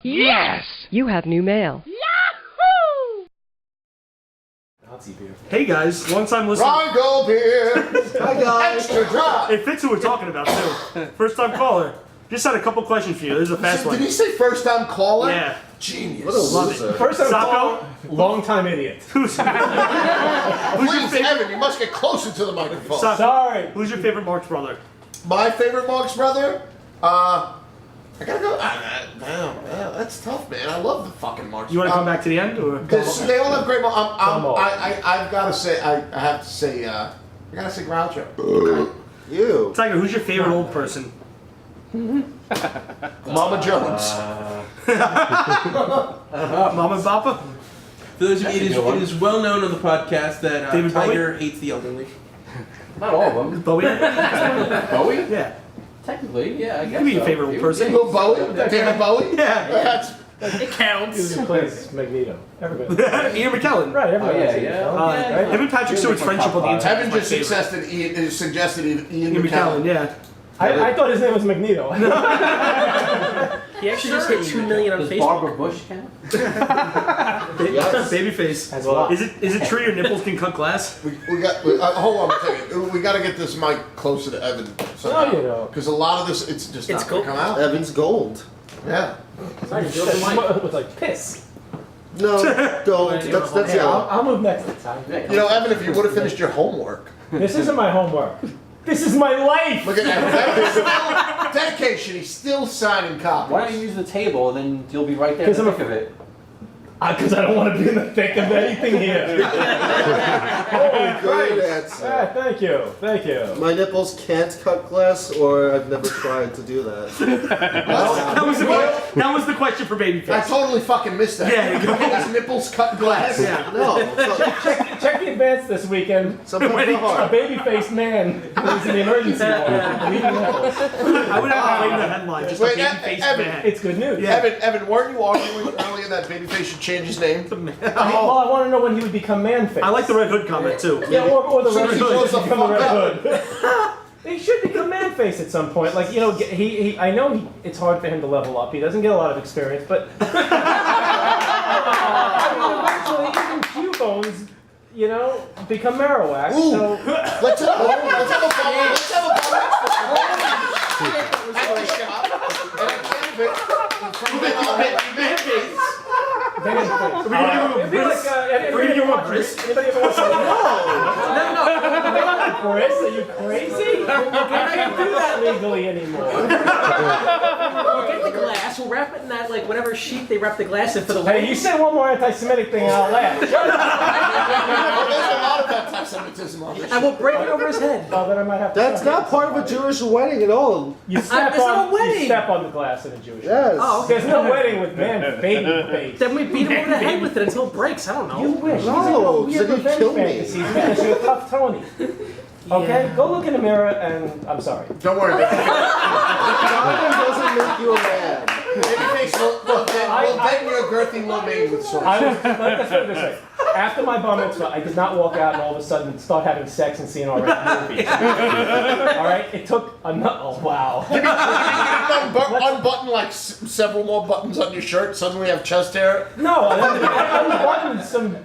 Yes! You have new mail. Yahoo! Hey guys, long time listener. Rongo beer! Hi guys! Extra drop! It fits who we're talking about too. First time caller. Just had a couple questions for you. This is a fast one. Did he say first time caller? Yeah. Genius. What a loser. First time Sacco? caller, long time idiot. Who's your Please, favorite? Evan, you must get closer to the microphone. Sacco, Sorry. Who's your favorite Marx brother? My favorite Marx brother? I gotta go. Damn, that's tough, man. I love the fucking Marx. You want to come back to the end, or? They all have great. I've got to say. I have to say. I gotta say Groucho. You. Tiger, who's your favorite old person? Mama Jones. Mama and Papa? For those of you, it is well known on the podcast that David Tiger hates the elderly. Not all of them. Bowie? Bowie? Yeah. Technically, yeah, I guess. Give me your so. favorite old person. Little Bowie. David Bowie. Yeah. That's It counts. Who plays Magneto? Everybody. Ian McKellen. Right, everybody. Oh, yeah, knows yeah. Ian, Him and Patrick Stewart's friendship on the internet. Evan is my just favorite. suggested Ian Ian McKellen, yeah. I thought his name was Magneto. He actually just hit 2 million on Does Facebook. Barbara Bush count? Babyface. Has a lot. Is it true your nipples can cut glass? We got. Hold on a second. We got to get this mic closer to Evan. No, you don't. Because a lot of this, it's just It's not going to cool. come out. Evan's gold. Yeah. Sorry, Joe, It Mike. was like piss. No, gold. That's Hey, yellow. I'll move next time. You know, Evan, if you would have finished your homework. This isn't my homework. This is my life. Look at Evan. Dedication. He's still signing copies. Why don't you use the table and then you'll be right there in 'Cause the I'm thick of it? Because I don't want to be in the thick of anything here. Holy Great Christ. answer. Ah, thank you. Thank you. My nipples can't cut glass, or I've never tried to do that. That was the question for I Babyface. totally fucking missed that. Yeah, you go. His nipples cut glass. Yeah. No. Check the advance this weekend. Sometimes they're A hard. baby-faced man who's in the emergency ward. bleeding nipples. I would have claimed the headline, just Wait, a babyface Evan, man. It's good news. Yeah. Evan, weren't you arguing earlier that Babyface should change his name? Well, I want to know when he would become man-faced. I like the Red Hood comment too. Yeah, or the So Red he Hood grows should the become the fuck Red Hood. He should become man-faced at some point. Like, you know, I know it's hard for him to level up. He doesn't get a lot of experience, but eventually even Q-bones, you know, become Marowak. Ooh. So Let's have a bar at the shop. And I can't from then on. it'd be like, We're gonna give him a bris? Anybody ever watch Chris, are you crazy? I can't do that legally anymore. We'll get the glass, we'll wrap it in that, like, whatever sheet they wrap the glass in for the Hey, wedding. you say one more anti-Semitic thing and I'll laugh. There's a lot of anti-Semitism on this. And we'll break it over his head. Oh, then I might have to. That's not part of a Jewish wedding at all. You step it's not a on. wedding. You step on the glass in a Jewish. Yes. Oh, There's no wedding with man baby face. Then we beat him over the head with it until it breaks, I don't know. You wish. No, These are so you revenge kill me. fantasies because you're a tough Tony. Okay, go look in the mirror and I'm sorry. Don't worry about it. Jonathan doesn't make you a man. Babyface will bend your girthy little maid with swords. Let's put it this way. After my bar mitzvah, I did not walk out and all of a sudden start having sex and seeing R-rated movies. All right, it took a oh wow. Unbutton like several more buttons on your shirt. Suddenly have chest hair. No, I unbuttoned some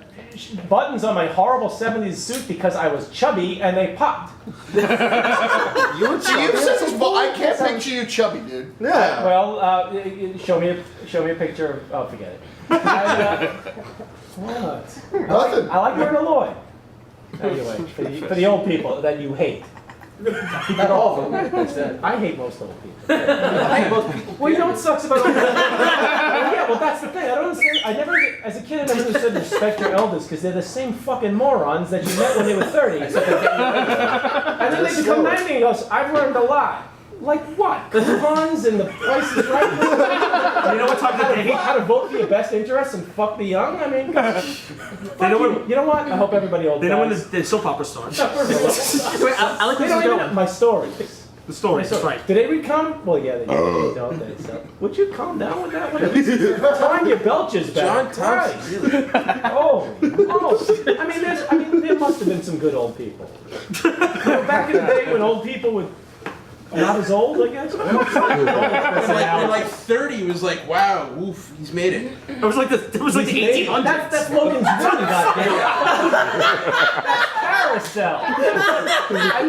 buttons on my horrible 70s suit because I was chubby and they popped. You were So you said this, but I can't picture you chubby, dude. Yeah. Well, show me a picture of. Oh, forget it. What? Nothing. I like Myrna Lloyd. Anyway, for the old people that you hate. Not all of them. I hate most old people. I hate most people. Well, you know what sucks about old people? Yeah, well, that's the thing. I don't understand. I never, as a kid, I never understood respect your elders because they're the same fucking morons that you met when they were 30. Except they're getting older. And then they become 90 and goes, I've learned a lot. Like what? Coupons and the Price is Right? You know what time of day? How to vote for your best interests and fuck the young? I mean, you know what? I hope everybody old They know when dies. the soap opera starts. Wait, I like They where this is don't even know going. my story. The story, that's right. Did they recount? Well, yeah, they do, don't they? So, would you calm down with that one? Tying your belches back. John Thompson, Christ. really? Oh. I mean, there must have been some good old people. You know, back in the day when old people would Not as old, I guess. When like 30 was like, wow, oof, he's made it. It was like the 1800s. That's Logan's run, goddamn. That's Carousel. I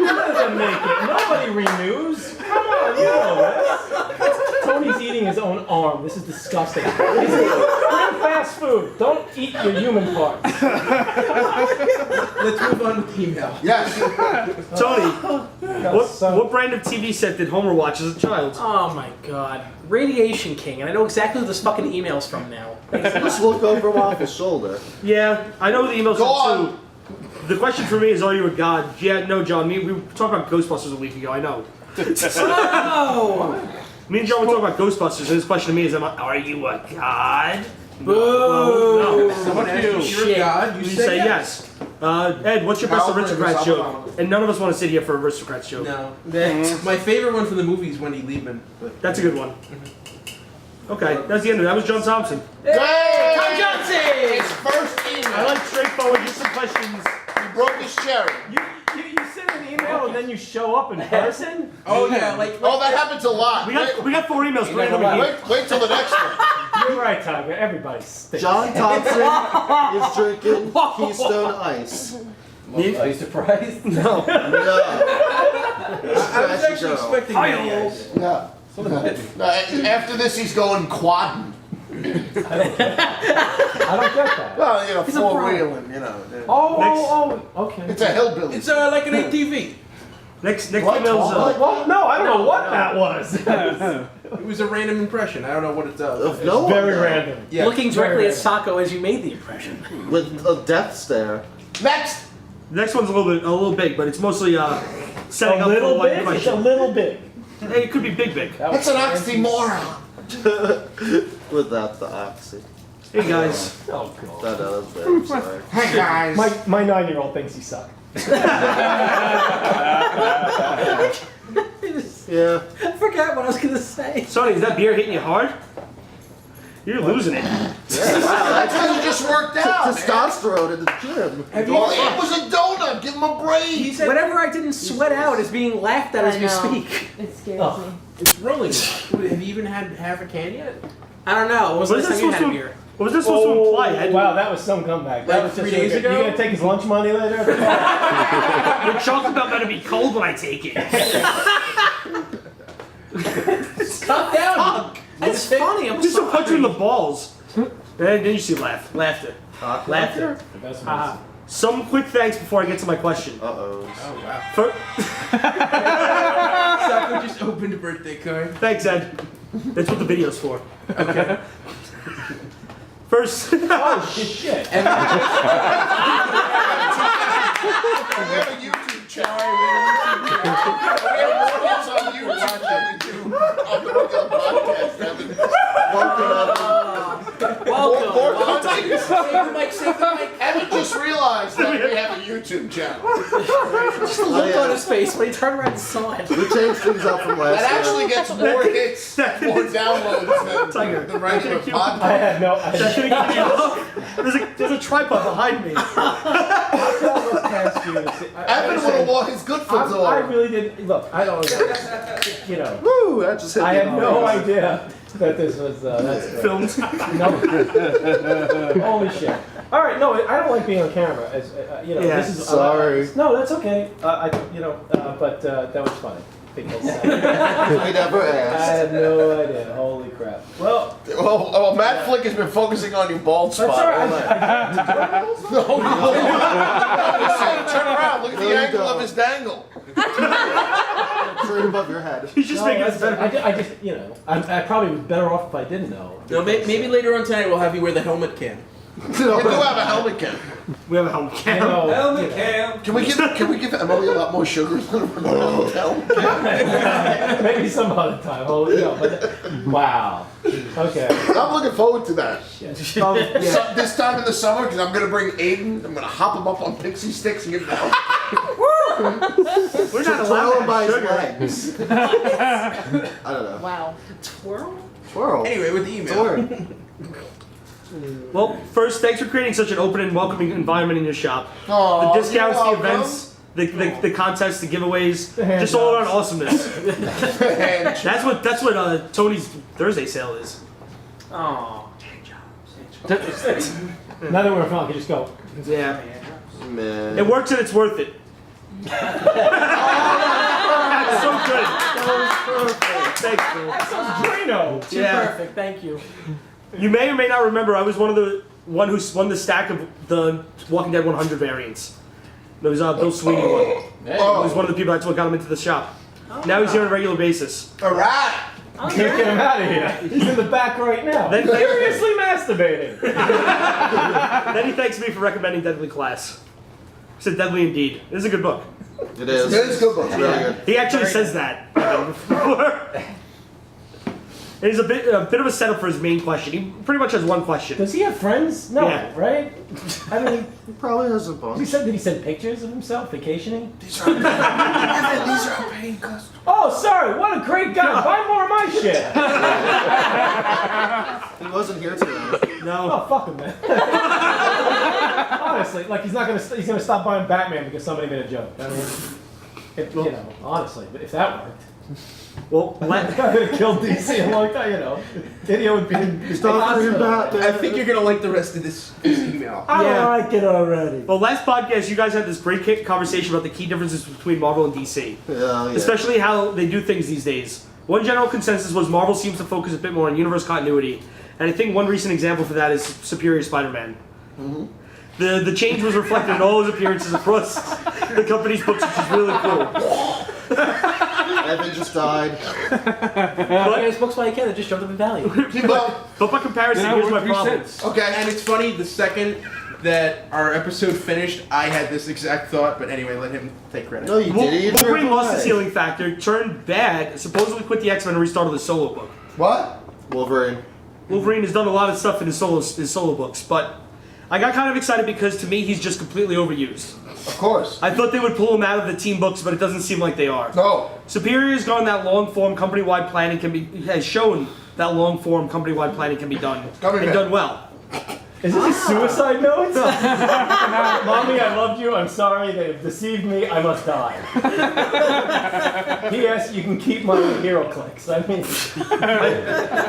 wanted to make it. Nobody renews. Come on, you know this. Tony's eating his own arm. This is disgusting. Bring fast food. Don't eat your human parts. Let's move on with the email. Yes. Tony, what brand of TV set did Homer watch as a child? Oh my god. Radiation King, and I know exactly who this fucking email's from now. Just look over him off his shoulder. Yeah, I know the email's Go from on. too. The question for me is, are you a god? Yeah, no, John. We talked about Ghostbusters a week ago. I know. Oh! Me and John were talking about Ghostbusters, and his question to me is, are you a god? Boo! No. Someone asked you, you're a god, You say yes. Ed, what's your best Aristocrats joke? And none of us want to sit here for Aristocrats joke. No. My favorite one from the movie is Wendy Liebman. But That's a good one. Okay, that's the end of it. That was John Thompson. Hey! Tom Johnson! His first email. I like straightforward, just some questions. He broke his cherry. You send an email and then you show up in person? oh yeah, like Oh, that happens a lot. We got 4 emails planned over here. Wait till the next one. You're right, Tiger. Everybody stinks. John Thompson is drinking Keystone Ice. Are you surprised? No. No. I was actually expecting that. Yeah. No, after this, he's going quadding. I don't get that. Well, He's a four-wheeling, Oh, okay. It's a hillbilly. It's like an ATV. Next What? email's Well, no, I don't know what that was. It was a random impression. I don't know what it does. Of no one. Very though. random. Yeah. Looking directly at Sacco as you made the impression. With a death stare. Next. next one's a little big, but it's mostly setting A up for little why bit? my It's a show. little bit. Hey, it could be big. That's an oxymoron. Without the oxy. Hey guys. Oh, God. That was it. I'm sorry. Hey, guys. My 9-year-old thinks he sucks. Yeah. I forgot what I was gonna say. Sonny, is that beer hitting you hard? You're losing it. That's how you just worked out. man. Testosterone in the gym. Have you? Oh, it was a donut. Give him a break. Whatever I didn't sweat out is being laughed at as we speak. It scares Oh. me. It's rolling. Have you even had half a can yet? I don't know. When was the What is last this time you had supposed to? beer? What was this supposed to imply, Ed? Wow, that was some comeback. That Like was just 3 days You ago? gonna take his lunch money later? The chocolate milk better be cold when I take it. Calm down. It's funny. I'm Just to punch you in the sorry. balls. Then you see laughter. Laughter. Uh-huh. Some quick thanks before I get to my question. Uh-oh. Oh wow. Fir- Sacco just opened a birthday card. Thanks, Ed. That's what the video's for. Okay. First. Oh, shit. We have a YouTube channel. We have more hits on YouTube than we do on the regular podcast, Evan. Welcome. More content. Save the mic. Save the mic. Evan just realized that we have a YouTube channel. Just the look on his face when he turned around and saw it. We changed things up from last That year. actually gets more hits, more downloads Tiger. than the regular I podcast. had no idea. There's a tripod behind me. Evan would have walked his good foot I door. really didn't. Look, I don't. You know, Woo! That just hit I me had in the no face. idea that this was. That's great. Filmed. No. Holy shit. All right, no, I don't like being on camera. As you know, Yeah, this is sorry. no, that's okay. But that was funny. Because We never I asked. had no idea. Holy crap. Well, Oh, Matt Flick has been focusing on your bald spot. that's all right. all night. No, turn around. Look at the There you angle go. of his dangle. Straight above your head. He's just making this better. I just, you know, I probably was better off if I didn't know. No, maybe later on tonight we'll have you wear the helmet cam. We do have a helmet cam. We have a helmet You cam. know, Helmet cam. Can we give Emily a lot more sugar than a helmet cam? maybe some other time. Wow. Okay. I'm looking forward to that. Yeah. This time in the summer, because I'm going to bring Aiden. I'm going to hop him up on pixie sticks and give him help. We're not Twirl allowed him by to his have sugar. legs. I don't know. Wow. Twirl? Twirl. Anyway, with the It's a email. word. Well, first, thanks for creating such an open and welcoming environment in your shop. Aw, The discounts, you're the welcome. events, the contests, the giveaways, just all around awesomeness. That's what Tony's Thursday sale is. Oh. Now that we're on, I can just go. Yeah. Man. It works and it's worth it. That's so good. That was perfect. Thanks, Phil. That sounds Drano. Too perfect, thank you. You may or may not remember, I was one who won the stack of the Walking Dead 100 variants. There was Bill Sweeney one. He was one of the people that got him into the shop. Now he's here on a regular basis. All right. Can't get him out of here. He's in the back right now. Seriously masturbating. Then he thanks me for recommending Deadly Class. He said deadly indeed. It is a good book. It is. It is a good book. It's really good. He actually says that before. And he's a bit of a setup for his main question. He pretty much has one question. Does he have friends? No, Yeah. right? I mean, He probably has a bunch. did he send pictures of himself vacationing? These are paying customers. Oh, sorry, what a great guy. Buy more of my shit. He wasn't here today. No. Oh, fuck him, man. Honestly, like he's gonna stop buying Batman because somebody made a joke. I mean, honestly, if that worked. Well, I would have killed DC a long time, Video would be Stop bringing Batman. I think you're gonna like the rest of this email. I Yeah. don't like it already. well, last podcast you guys had this great conversation about the key differences between Marvel and DC. Yeah. Especially how they do things these days. One general consensus was Marvel seems to focus a bit more on universe continuity, and I think one recent example for that is Superior Spider-Man. Mm-hmm. The change was reflected in all his appearances across the company's books, which is really cool. Evan just died. There's books by a kid that just jumped up in value. But by comparison, here's my problem. Okay, and it's funny, the second that our episode finished, I had this exact thought, but anyway, let him take credit. No, you didn't. Wolverine lost his healing factor, turned bad, supposedly quit the X-Men and restarted the solo book. What? Wolverine. Wolverine has done a lot of stuff in his solo books, but I got kind of excited because to me he's just completely overused. Of course. I thought they would pull him out of the team books, but it doesn't seem like they are. No. Superior's gone that long-form company-wide planning has shown that long-form company-wide planning can be done done well. Is this a suicide note? Mommy, I loved you. I'm sorry. They've deceived me. I must die. P.S. You can keep my hero clicks. I mean,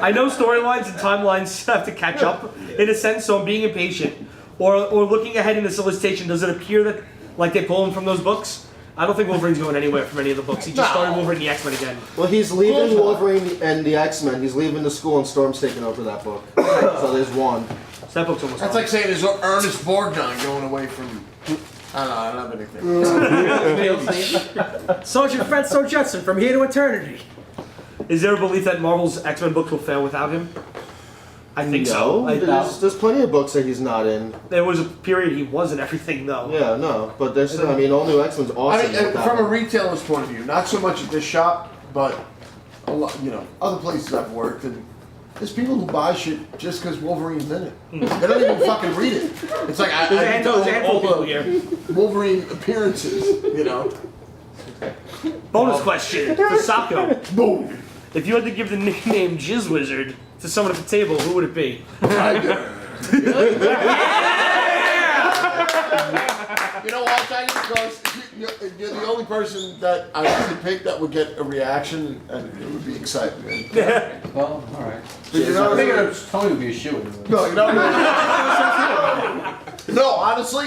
I know storylines and timelines have to catch up in a sense, so I'm being impatient. Or looking ahead in the solicitation, does it appear that like they pull him from those books? I don't think Wolverine's going anywhere from any of the books. He just started Wolverine and the X-Men again. Well, he's leaving Wolverine and the X-Men. He's leaving the school, and Storm's taking over that book. So there's one. So that book's almost That's gone. like saying there's Ernest Borgnine going away from. I don't have anything. Sergeant Fred Judson, from here to eternity. Is there a belief that Marvel's X-Men books will fail without him? I think so. There's plenty of books that he's not in. There was a period he was in everything, though. Yeah, no, but there's. I mean, all new X-Men's awesome. I mean, from a retailer's point of view, not so much at this shop, but a lot, other places I've worked, and there's people who buy shit just because Wolverine's in it. They don't even fucking read it. It's like I There's a handful of people here. Wolverine appearances, Bonus question for Sako. Boom. If you had to give the nickname Jizz Wizard to someone at the table, who would it be? Tiger. You know why, Tiger? Because you're the only person that I could pick that would get a reaction, and it would be exciting. Well, alright. I figured Tony would be a shoo. No, no, honestly,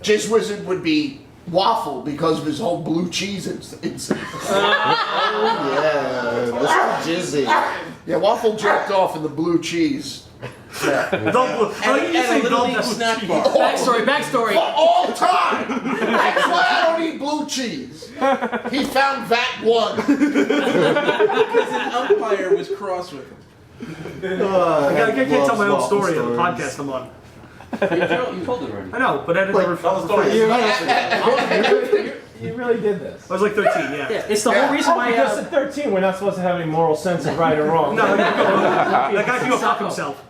Jizz Wizard would be Waffle because of his whole blue cheese incident. Yeah, this is Jizzy. Yeah, Waffle jerked off in the blue cheese. Yeah. You say little don't snack cheese. bar. Backstory. For all time! That's why I don't eat blue cheese. He found VAT 1. Because an umpire was cross with him. I can't tell my own story on the podcast I'm on. You told it already. I know, but I didn't ever tell the story. you really did this. I was like 13, yeah. It's the whole reason why. Because at 13, we're not supposed to have any moral sense of right or wrong. No, that guy can go fuck himself.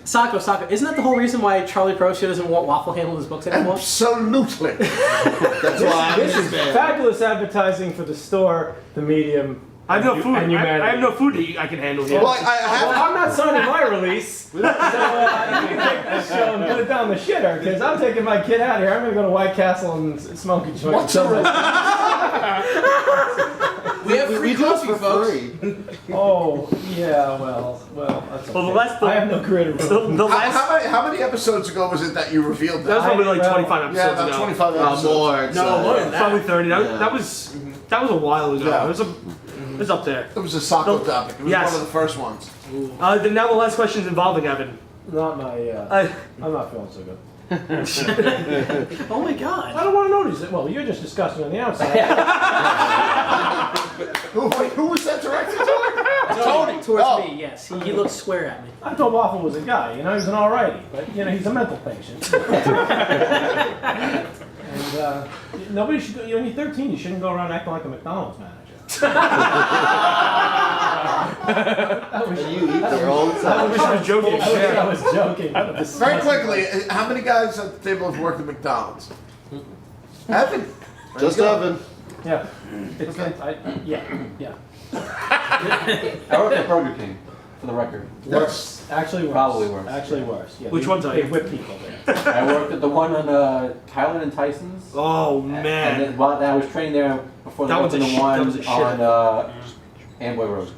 Sako, isn't that the whole reason why Charlie Prosciutto doesn't want Waffle handle his books anymore? Absolutely. That's why I'm This his is fan. fabulous advertising for the store, the medium, I have no food. and humanity. I have no food that I can handle here. Well, I have. Well, I'm not signing my release, so you can take this show and put it down the shitter, because I'm taking my kid out of here. I'm going to go to White Castle and smoke a joint. What's the We have free We do this coffee, for folks. free. Oh, yeah, well, that's okay. Well, the last- I have no creative room. The last. How many episodes ago was it that you revealed That was that? probably like well, 25 Yeah, episodes about ago. 25 episodes. More. No, more than that. Probably 30. Yeah. That was a while ago. Yeah. It was up there. It was a soccer topic. It was Yes. one of the first ones. Then now the last question is involving Evan. Not my, I- I'm not feeling so good. Oh my god. I don't want to notice it. Well, you're just disgusting on the outside. Who was that directed to? Tony. Towards Oh. me, yes. He looked square at me. I thought Waffle was a guy, he was an alrighty, but he's a mental patient. And nobody should. When you're 13, you shouldn't go around acting like a McDonald's manager. And you eat there all the I time. wish I was joking. I was joking. Very quickly, how many guys at the table have worked at McDonald's? Evan. Just Evan. Yeah. It's, yeah. I worked at Burger King, for the record. Worse. Actually worse. Probably worse. Actually worse. Yeah. Which ones are They you? whip people there. I worked at the one on Highland and Tyson's. Oh And man. then while I was trained there before That they was a opened the sh- one that was a shit. on Amboy Road.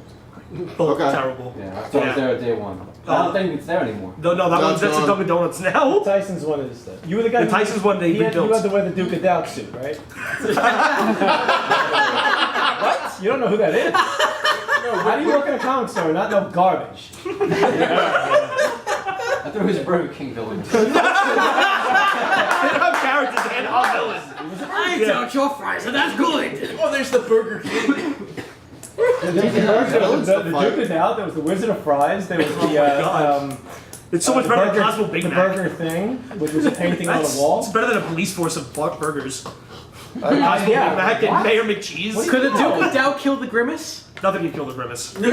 Both Okay. terrible. Yeah, I still was there at day one. I Oh. don't think it's there anymore. No, that No, one's that's it's a gone. Dunkin' Donuts now. Tyson's one is the. You were the guy. The Tyson's one they you rebuilt. had to wear the Duke of Doubt suit, right? What? You don't know who that is? How do you work in a comic store and not know garbage? I thought it was a Burger King villain. They don't have characters and all villains. I doubt your fries are that good. Oh, there's the Burger King. The Duke of Doubt, there was the Wizard of Fries, there was the, God. It's so much the better than burger, Cosmo Big the Mac. burger thing, which was a painting on It's the wall. better than a police force of burgers. Cosmo yeah. Big Mac and What? Mayor McCheese. Could the Duke of Doubt kill the Grimace? Nothing can kill the Grimace. No,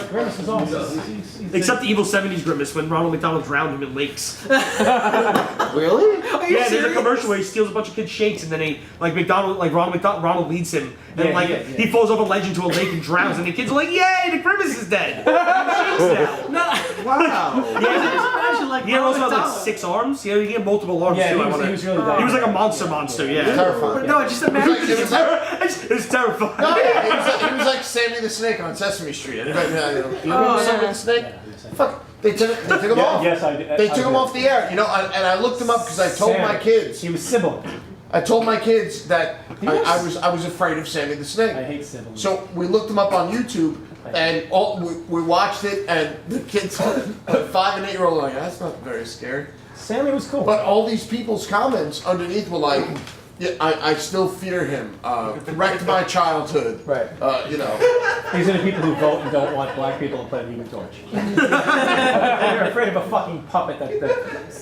Grimace was awesome. He's Except the evil 70s Grimace when Ronald McDonald drowned him in lakes. Really? Yeah, there's a commercial where he steals a bunch of kids' shakes and then Ronald leads him and he falls off a ledge into a lake and drowns and the kids are like, "Yay, the Grimace is dead!" Shakes now. Wow. Imagine like He also had like McDonald. 6 arms. He had multiple arms Yeah, too. he I was wanna- really He was like a dangerous. monster, yeah. Terrifying. No, just imagine. It was like, It's terrifying. no, he was like Sammy the Snake on Sesame Street. Anybody know? You remember Sammy the Snake? Fuck. They took him off. Yes, I did. They took him off the air, and I looked him up because I told my kids. He was Sybil. I told my kids that was- I was afraid of Sammy the I Snake. hate Sybil. So we looked him up on YouTube, and we watched it, and the kids, 5 and 8-year-old, were like, that's not very scary. Sammy was cool. But all these people's comments underneath were like, yeah, I still fear him. Wrecked my childhood. Right. These are the people who vote and don't want black people to play the Human Torch. And you're afraid of a fucking puppet that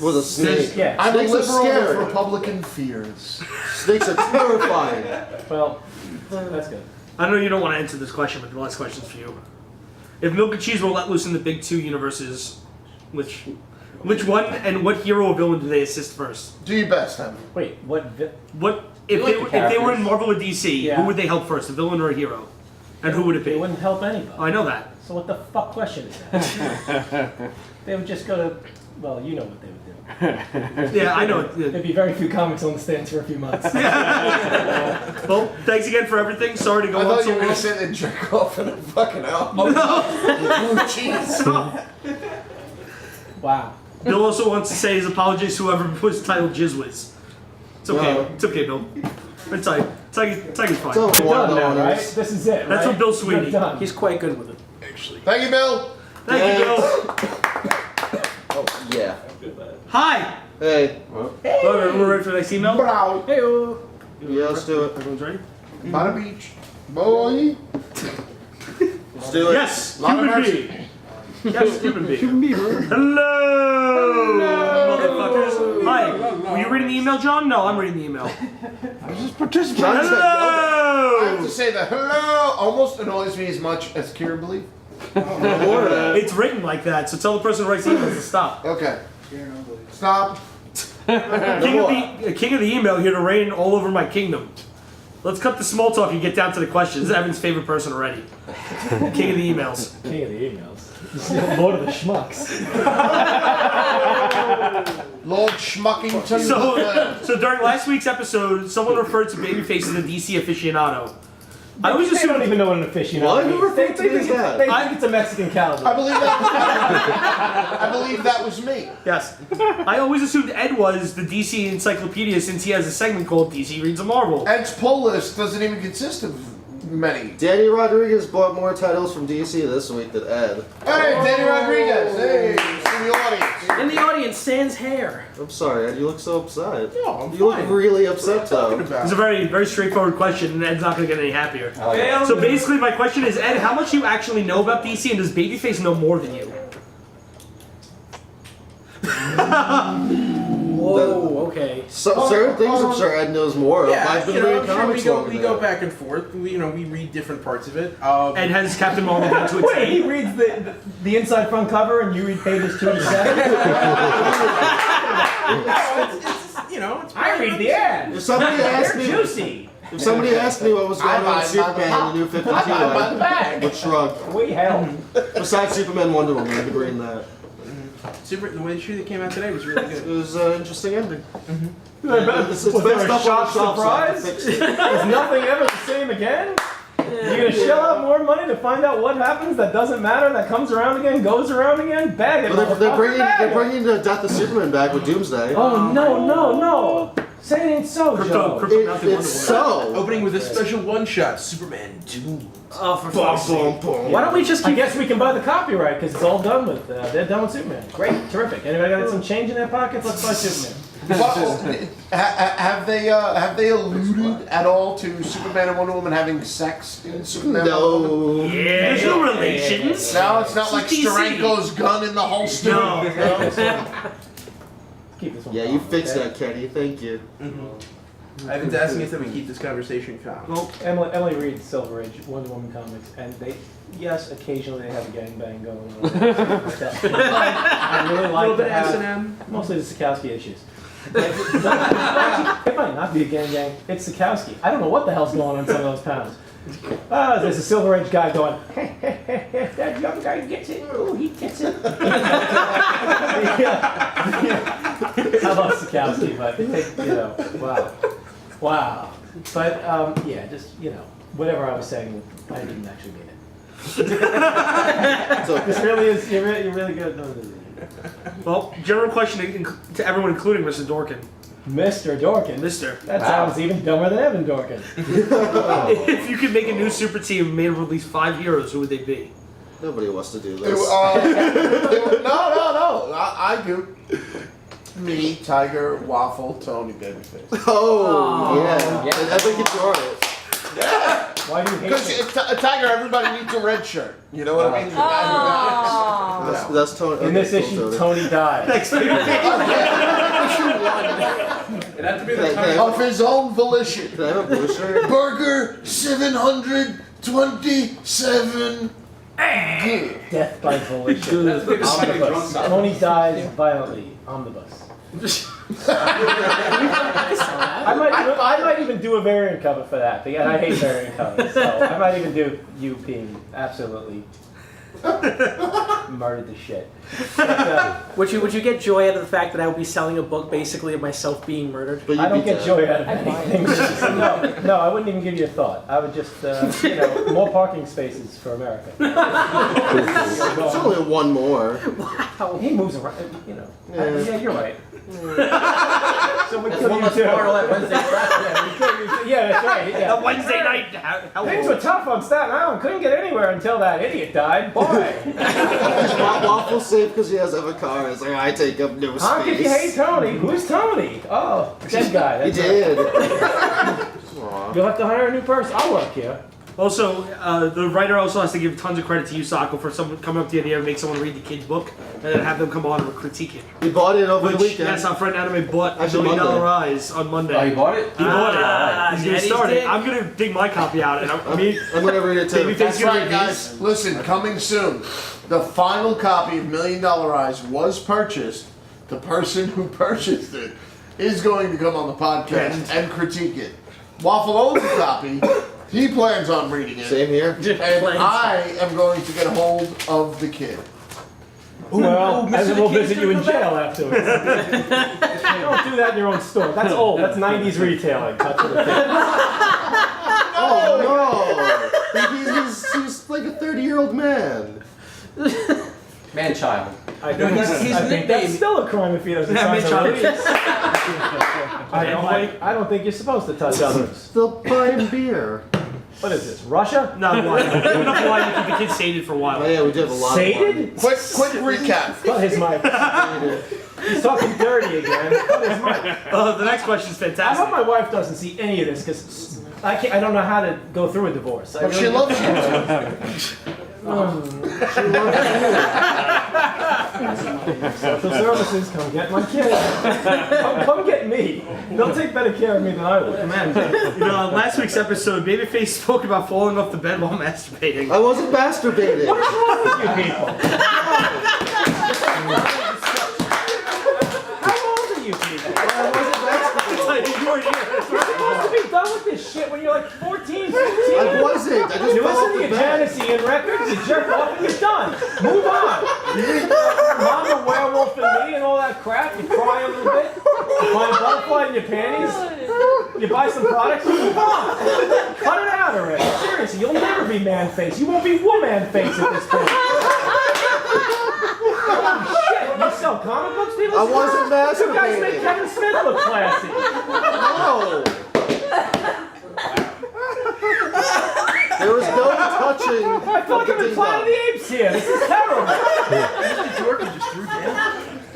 With a snake. yeah. I'm a Snakes are liberal scary. with Republican fears. Snakes are terrifying. Well, that's good. I know you don't want to answer this question, but the last question's for you. If Milk and Cheese were let loose in the big 2 universes, which one and what hero or villain do they assist first? Do your best, Evan. Wait, what? What if like they, the if they were in characters. Marvel or DC? Yeah. Who would they help first, a villain or a hero? And who would it They be? wouldn't help anybody. I know that. So what the fuck question is that? They would just go to. Well, you know what they would do. Yeah, I know. There'd be very few comics on the stands for a few months. Well, thanks again for everything. Sorry to go I on thought so you were long. going to say they jerk off in a fucking album. Blue cheese. Wow. Bill also wants to say his apologies to whoever was titled Jizzwiz. It's okay. No. It's okay, Bill. It's Tiger's fine. So You're one done now, owners. right? This is it. That's right? what Bill Sweeney- You're done. He's quite good with it. Thank you, Bill. Thank you, Bill. Oh, yeah. Hi. Hey. We're ready for the next email? Brow. Hey-o. Yeah, let's do it. Everyone's ready? By the beach. Boy. Let's do it. Yes, Lot of human mercy. being. Yes, human being. Hello, motherfuckers. Hi. Were you reading the email, John? No, I'm reading the email. John's got yelled at. I have Hello. to say that hello almost annoys me as much as Kira believe. No more of that. It's written like that, so tell the person who writes emails to stop. Okay. Stop. King of the email here to reign all over my kingdom. Let's cut the small talk and get down to the questions. This is Evan's favorite person already. King of the emails. King of the emails. Lord of the schmucks. Lord Schmuckington. So during last week's episode, someone referred to Babyface as a DC aficionado. I always They assumed don't even know what an aficionado What? means. Who referred to me as that? They think it's a Mexican calendar. I believe that was me. Yes. I always assumed Ed was the DC encyclopedia since he has a segment called DC Reads a Marvel. Ed's pull list doesn't even consist of many. Danny Rodriguez bought more titles from DC this week than Ed. Hey, Danny Rodriguez. Hey, he's in the audience. In the audience, sans hair. I'm sorry, Ed. You look so upset. No, I'm You look fine. really upset though. It's a very, very straightforward question, and Ed's not going to get any happier. I like it. So basically, my question is, Ed, how much do you actually know about DC, and does Babyface know more than you? Whoa, okay. So, certain things I'm sure Ed knows more of. Yeah, I've been you know, reading I'm sure comics longer we than go Ed. back and forth. We read different parts of it. Ed has Captain Marvel down to a Wait, he T. reads the inside front cover and you read pages 2 to 7? It's I read the ad. If somebody asked They're me, juicy. if somebody asked me what was going I on buy with Superman and the New 52, I buy the I bag. would shrug. We help. Besides Superman, Wonder Woman, I've been reading that. the way the shoe that came out today was really It good. was an interesting ending. Was It's there been a stuff shock on the shelf, so I have to surprise? fix it. Is nothing ever the same again? You're gonna shell out more money to find out what happens that doesn't matter, that comes around again, goes around again? Bag it, Well, they're motherfucker, bringing the Death of Superman back with Doomsday. Oh, no. Say it ain't so, Joe. It's so. Opening with a special one-shot, Superman Doom. Oh, for fuck's sake. Boom, boom. Why don't we just I keep... guess we can buy the copyright because it's all done with. They're done with Superman. Great, terrific. Anybody got some change in their pockets? Let's buy Superman. Have they alluded at all to Superman and Wonder Woman having sex in Superman? and Wonder Woman? No. Yeah, there's no relations. No, it's not like It's DC. Steranko's gun in the holster. No. Keep this one. Yeah, you fixed that, Kenny. Thank you. Evan's asking us that we keep this conversation calm. Well, Emily reads Silver Age, Wonder Woman comics, and yes, occasionally they have a gangbang going on. I really like to have S&M. mostly the Sikowski issues. It might not be a gangbang. It's Sikowski. I don't know what the hell's going on in some of those panels. There's a Silver Age guy going, that young guy gets it. Ooh, he gets it. I love Sikowski, but wow. But just whatever I was saying, I didn't actually mean it. So, This really is. You're really good. well, general question to everyone, including Mr. Dorkin. Mr. Dorkin. Mister, That sounds even dumber than Evan Dorkin. if you could make a new super team made of at least 5 heroes, who would they be? nobody wants to do They this. were- no. I do. Me, Tiger, Waffle, Tony, Babyface. Oh, yeah. And Evan can draw it. Why do you hate Because it? Tiger, everybody needs a red shirt. You know what I mean? That's Tony. In this okay, issue, cool, Tony died. Next Babyface. It had to be Can I- the can I- Of his own volition. Can I have a blue shirt? Burger 727. Good. Death by volition. Omnibus. Tony dies violently. Omnibus. I might even do a variant cover for that. And I hate variant covers, so I might even do you being absolutely murdered to shit. But, Would you get joy out of the fact that I would be selling a book basically of myself being murdered? But I you'd don't be get dead. joy out of anything. No, I wouldn't even give you a thought. I would just, more parking spaces for America. It's only one more. He moves around, Yeah, you're right. So we That's kill one you less too. part of that Wednesday Yeah, that's right. A Yeah. Wednesday night. Things were tough on Staten Island. Couldn't get anywhere until that idiot died. Boy, Waffle's safe because he has other cars. Like, I take up no space. honk if you hate Tony. Who's Tony? Oh, dead guy. He That's did. right. You'll have to hire a new person. I'll work here. Also, the writer also has to give tons of credit to you, Sako, for someone coming up with the idea of make someone read the kid's book and then have them come on and critique it. He bought it over the Which, weekend. yes, our friend Anime bought Actually, $1 million Monday. Rise on Monday. Oh, you bought it? He bought it. He's gonna Daddy's start it. dick. I'm gonna dig my copy out, and I'm I'm gonna read it too. Babyface That's gonna right, read guys. these. Listen, coming soon. The final copy of $1 Million Rise was purchased. The person who purchased it is going to come on the podcast Yes. and critique it. Waffle owns a copy. He plans on reading it. Same here. And I am going to get a hold of the kid. Well, and then we'll visit you in jail afterwards. You don't do that in your own store. That's old. That's 90s retailing. Touching the thing. Oh no! He's like a 30-year-old man. Man-child. I think that's still a crime if he doesn't sign the release. I don't think you're supposed to touch others. Still buying beer. What is this, Russia? No, wine. Enough wine to keep the kids sated for a while. Oh yeah, we do have a lot of wine. Sated? Quick recap. Cut his mic. He's talking dirty again. Cut his mic. The next question is I fantastic. hope my wife doesn't see any of this because I don't know how to go through a divorce. But she loves you. She loves you. Social services, come get my kid. Come get me. They'll take better care of me than I will. Man, last week's episode, Babyface spoke about falling off the bed while masturbating. I wasn't masturbating. What's wrong with you people? How old are you people? I wasn't masturbating. You were here. You're supposed to be done with this shit when you're like 14, 15. I wasn't. I just You fell listen off to the your bed. Janis Ian records, you jerk off, and you're done. Move on. Mama werewolf and me and all that crap. You cry a little bit. You find a butterfly in your panties. You buy some products. Move on. Cut it out already. Seriously, you'll never be man-face. You won't be woman-face at this point. Shit, you sell comic books, people? I wasn't You guys make masturbating. Kevin Smith look classy. No. There was no touching. I feel like I'm in Planet of the Apes here. This is terrible.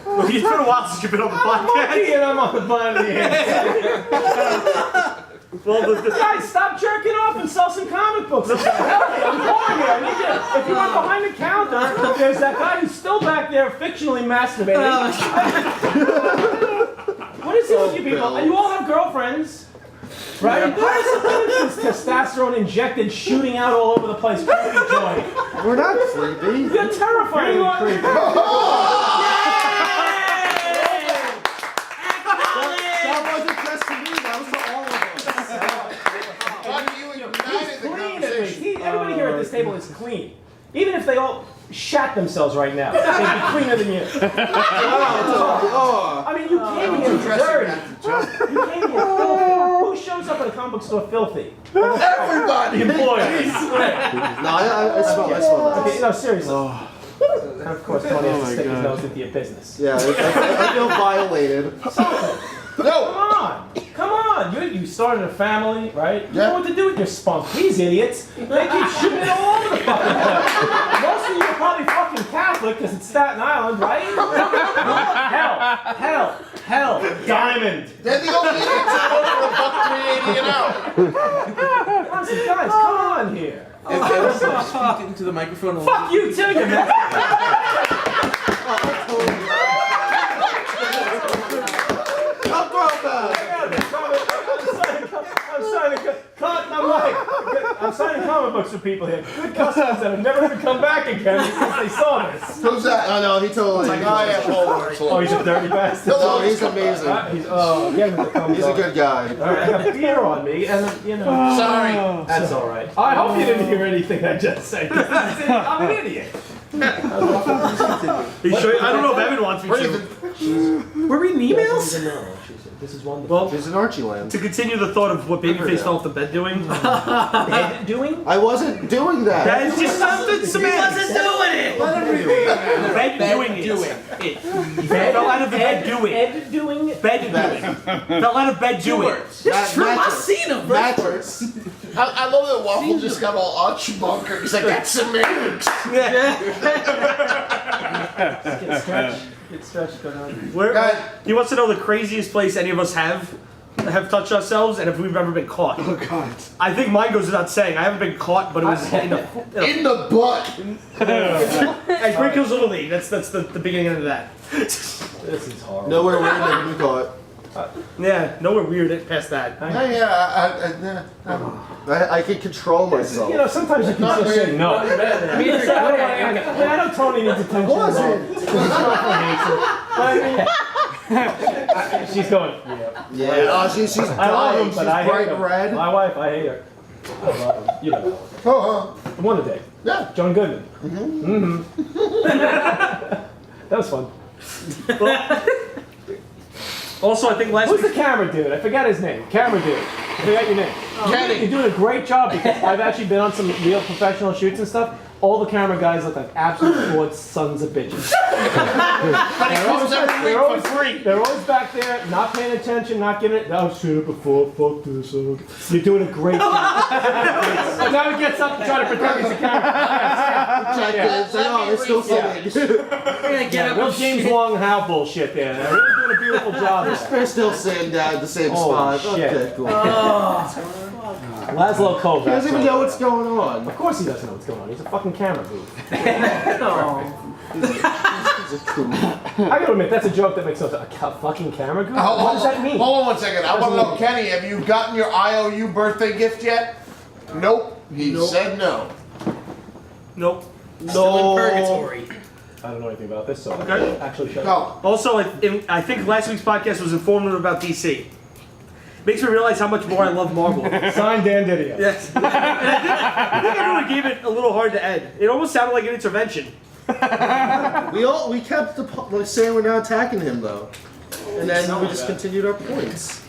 Well, it's been a while since you've been on the I'm podcast. monkey and I'm on the Planet of the Apes. Well, Guys, stop jerking off and sell some comic books. Help me, I'm calling you. I need you. If you went behind the counter, there's that guy who's still back there fictionally masturbating. What is it with you people? Bill. And you all have girlfriends, right? What is it with this testosterone injected, shooting out all over the place? Creepy joy. We're not creepy. You're terrifyingly creepy. That wasn't just to me. That was to all of us. Why do you ignited the Clean at least. conversation? Everybody here at this table is clean. Even if they all shat themselves right now, they'd be cleaner than you. I mean, you came here dirty. You came here filthy. Who shows up at a comic book store filthy? Everybody. Employees. No, I smell Okay, that. no, seriously. And of course, Tony has to stick his nose into your business. Yeah, I feel violated. Come on. Come on. You started a family, right? You Yeah. know what to do with your spunk. These idiots, they keep shooting it all over the fucking place. Most of you are probably fucking Catholic because it's Staten Island, right? Hell. Diamond. They're the only idiots that vote for $1.380 an hour. Listen, guys, come on here. Speak into the microphone. a little Fuck you too, you man. I'm signing comic books for people here. Good customers that have never even come back again because they saw this. Who's that? Oh no, he totally. I am Oh, he's a dirty bastard. No, he's amazing. He's a good guy. All right, I got beer on me, and you know. Sorry. That's all right. I hope you didn't hear anything I just said. 'Cause I'm an idiot. you sure? I don't know if Evan wants me to. We're reading emails. This is wonderful. Well, He's in Archie Land. to continue the thought of what Babyface fell off the bed doing. Bed doing? I wasn't doing that. That is just something semantics. doing it. Bed doing it. Fell out of the bed doing. Ed doing? Bed doing. Fell out of bed doing. It's true. I've seen him. Mattress. I love that Waffle just got all Archie bunker. He's like, that's semantics. Get stretched, go down. Where, he wants to know the craziest place any of us have touched ourselves and if we've ever been caught. Oh God. I think mine goes without saying. I haven't been caught, but it was in In the butt. at Great Kills Little League. That's the beginning of that. This is horrible. Nowhere weird never been caught. Yeah, nowhere weird past that. I can control myself. You know, sometimes you can Not just really. say no. I know Tony needs attention. Wasn't. His girlfriend hates it. But I mean, She's going, yeah. Yeah. Oh, she's I love dying. him, She's but I hate bright him. red. My wife, I hate her. I love him. You know. One a day. Yeah. John Goodman. That was fun. Also, I think last Who's the week. camera dude? I forgot his name. Camera dude. I forgot your name. Kenny. You're doing a great job because I've actually been on some real professional shoots and stuff. All the camera guys look like absolute bored sons of bitches. But it comes every week for free. They're always back there, not paying attention, not giving it. I've seen it before. Fuck this. You're doing a great job. And now he gets up and tries to pretend he's a camera. Check this. Oh, they're still singing. We're gonna get up Real and James shit. Long Howe bullshit there. They're really doing a beautiful job. They're still sitting down at the same Oh, spot. shit. Okay, cool. Laszlo Kovacs. He doesn't even know what's going on. Of course he doesn't know what's going on. He's a fucking camera booth. He's a cool. I gotta admit, that's a joke that makes sense. A fucking camera booth? What does that mean? Hold on one second. I want to know, Kenny, have you gotten your IOU birthday gift yet? Nope. He said no. Nope. Still in purgatory. I don't know anything about this, so Okay. actually shut up. No. Also, I think last week's podcast was informative about DC. Makes me realize how much more I love Marvel. Signed Dan Didio. Yes. And I think I really gave it a little hard to Ed. It almost sounded like an intervention. We kept saying we're not attacking him though, and then we just continued our points.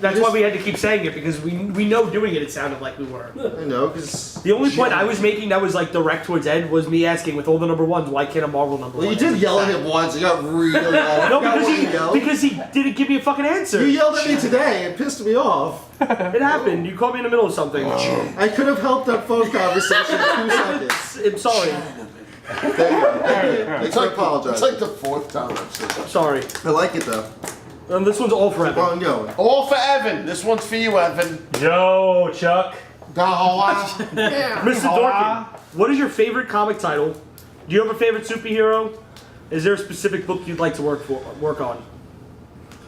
That's why we had to keep saying it, because we know doing it sounded like we were. I know, because The only point I was making that was like direct towards Ed was me asking, with all the number ones, why can't a Marvel number well, one? you did yell at him once. You got really mad. No, You because he didn't give me a fucking answer. yelled at me today. It pissed me off. It happened. You caught me in the middle of something. I could have helped that phone conversation in 2 seconds. I'm sorry. There you go. Thank you. Thanks for It's apologizing. like the 4th time I've said that. Sorry. I like it though. This one's all for Keep Evan. on going. All for Evan. This one's for you, Evan. Yo, Chuck. Mr. Dorkin, what is your favorite comic title? Do you have a favorite superhero? Is there a specific book you'd like to work on?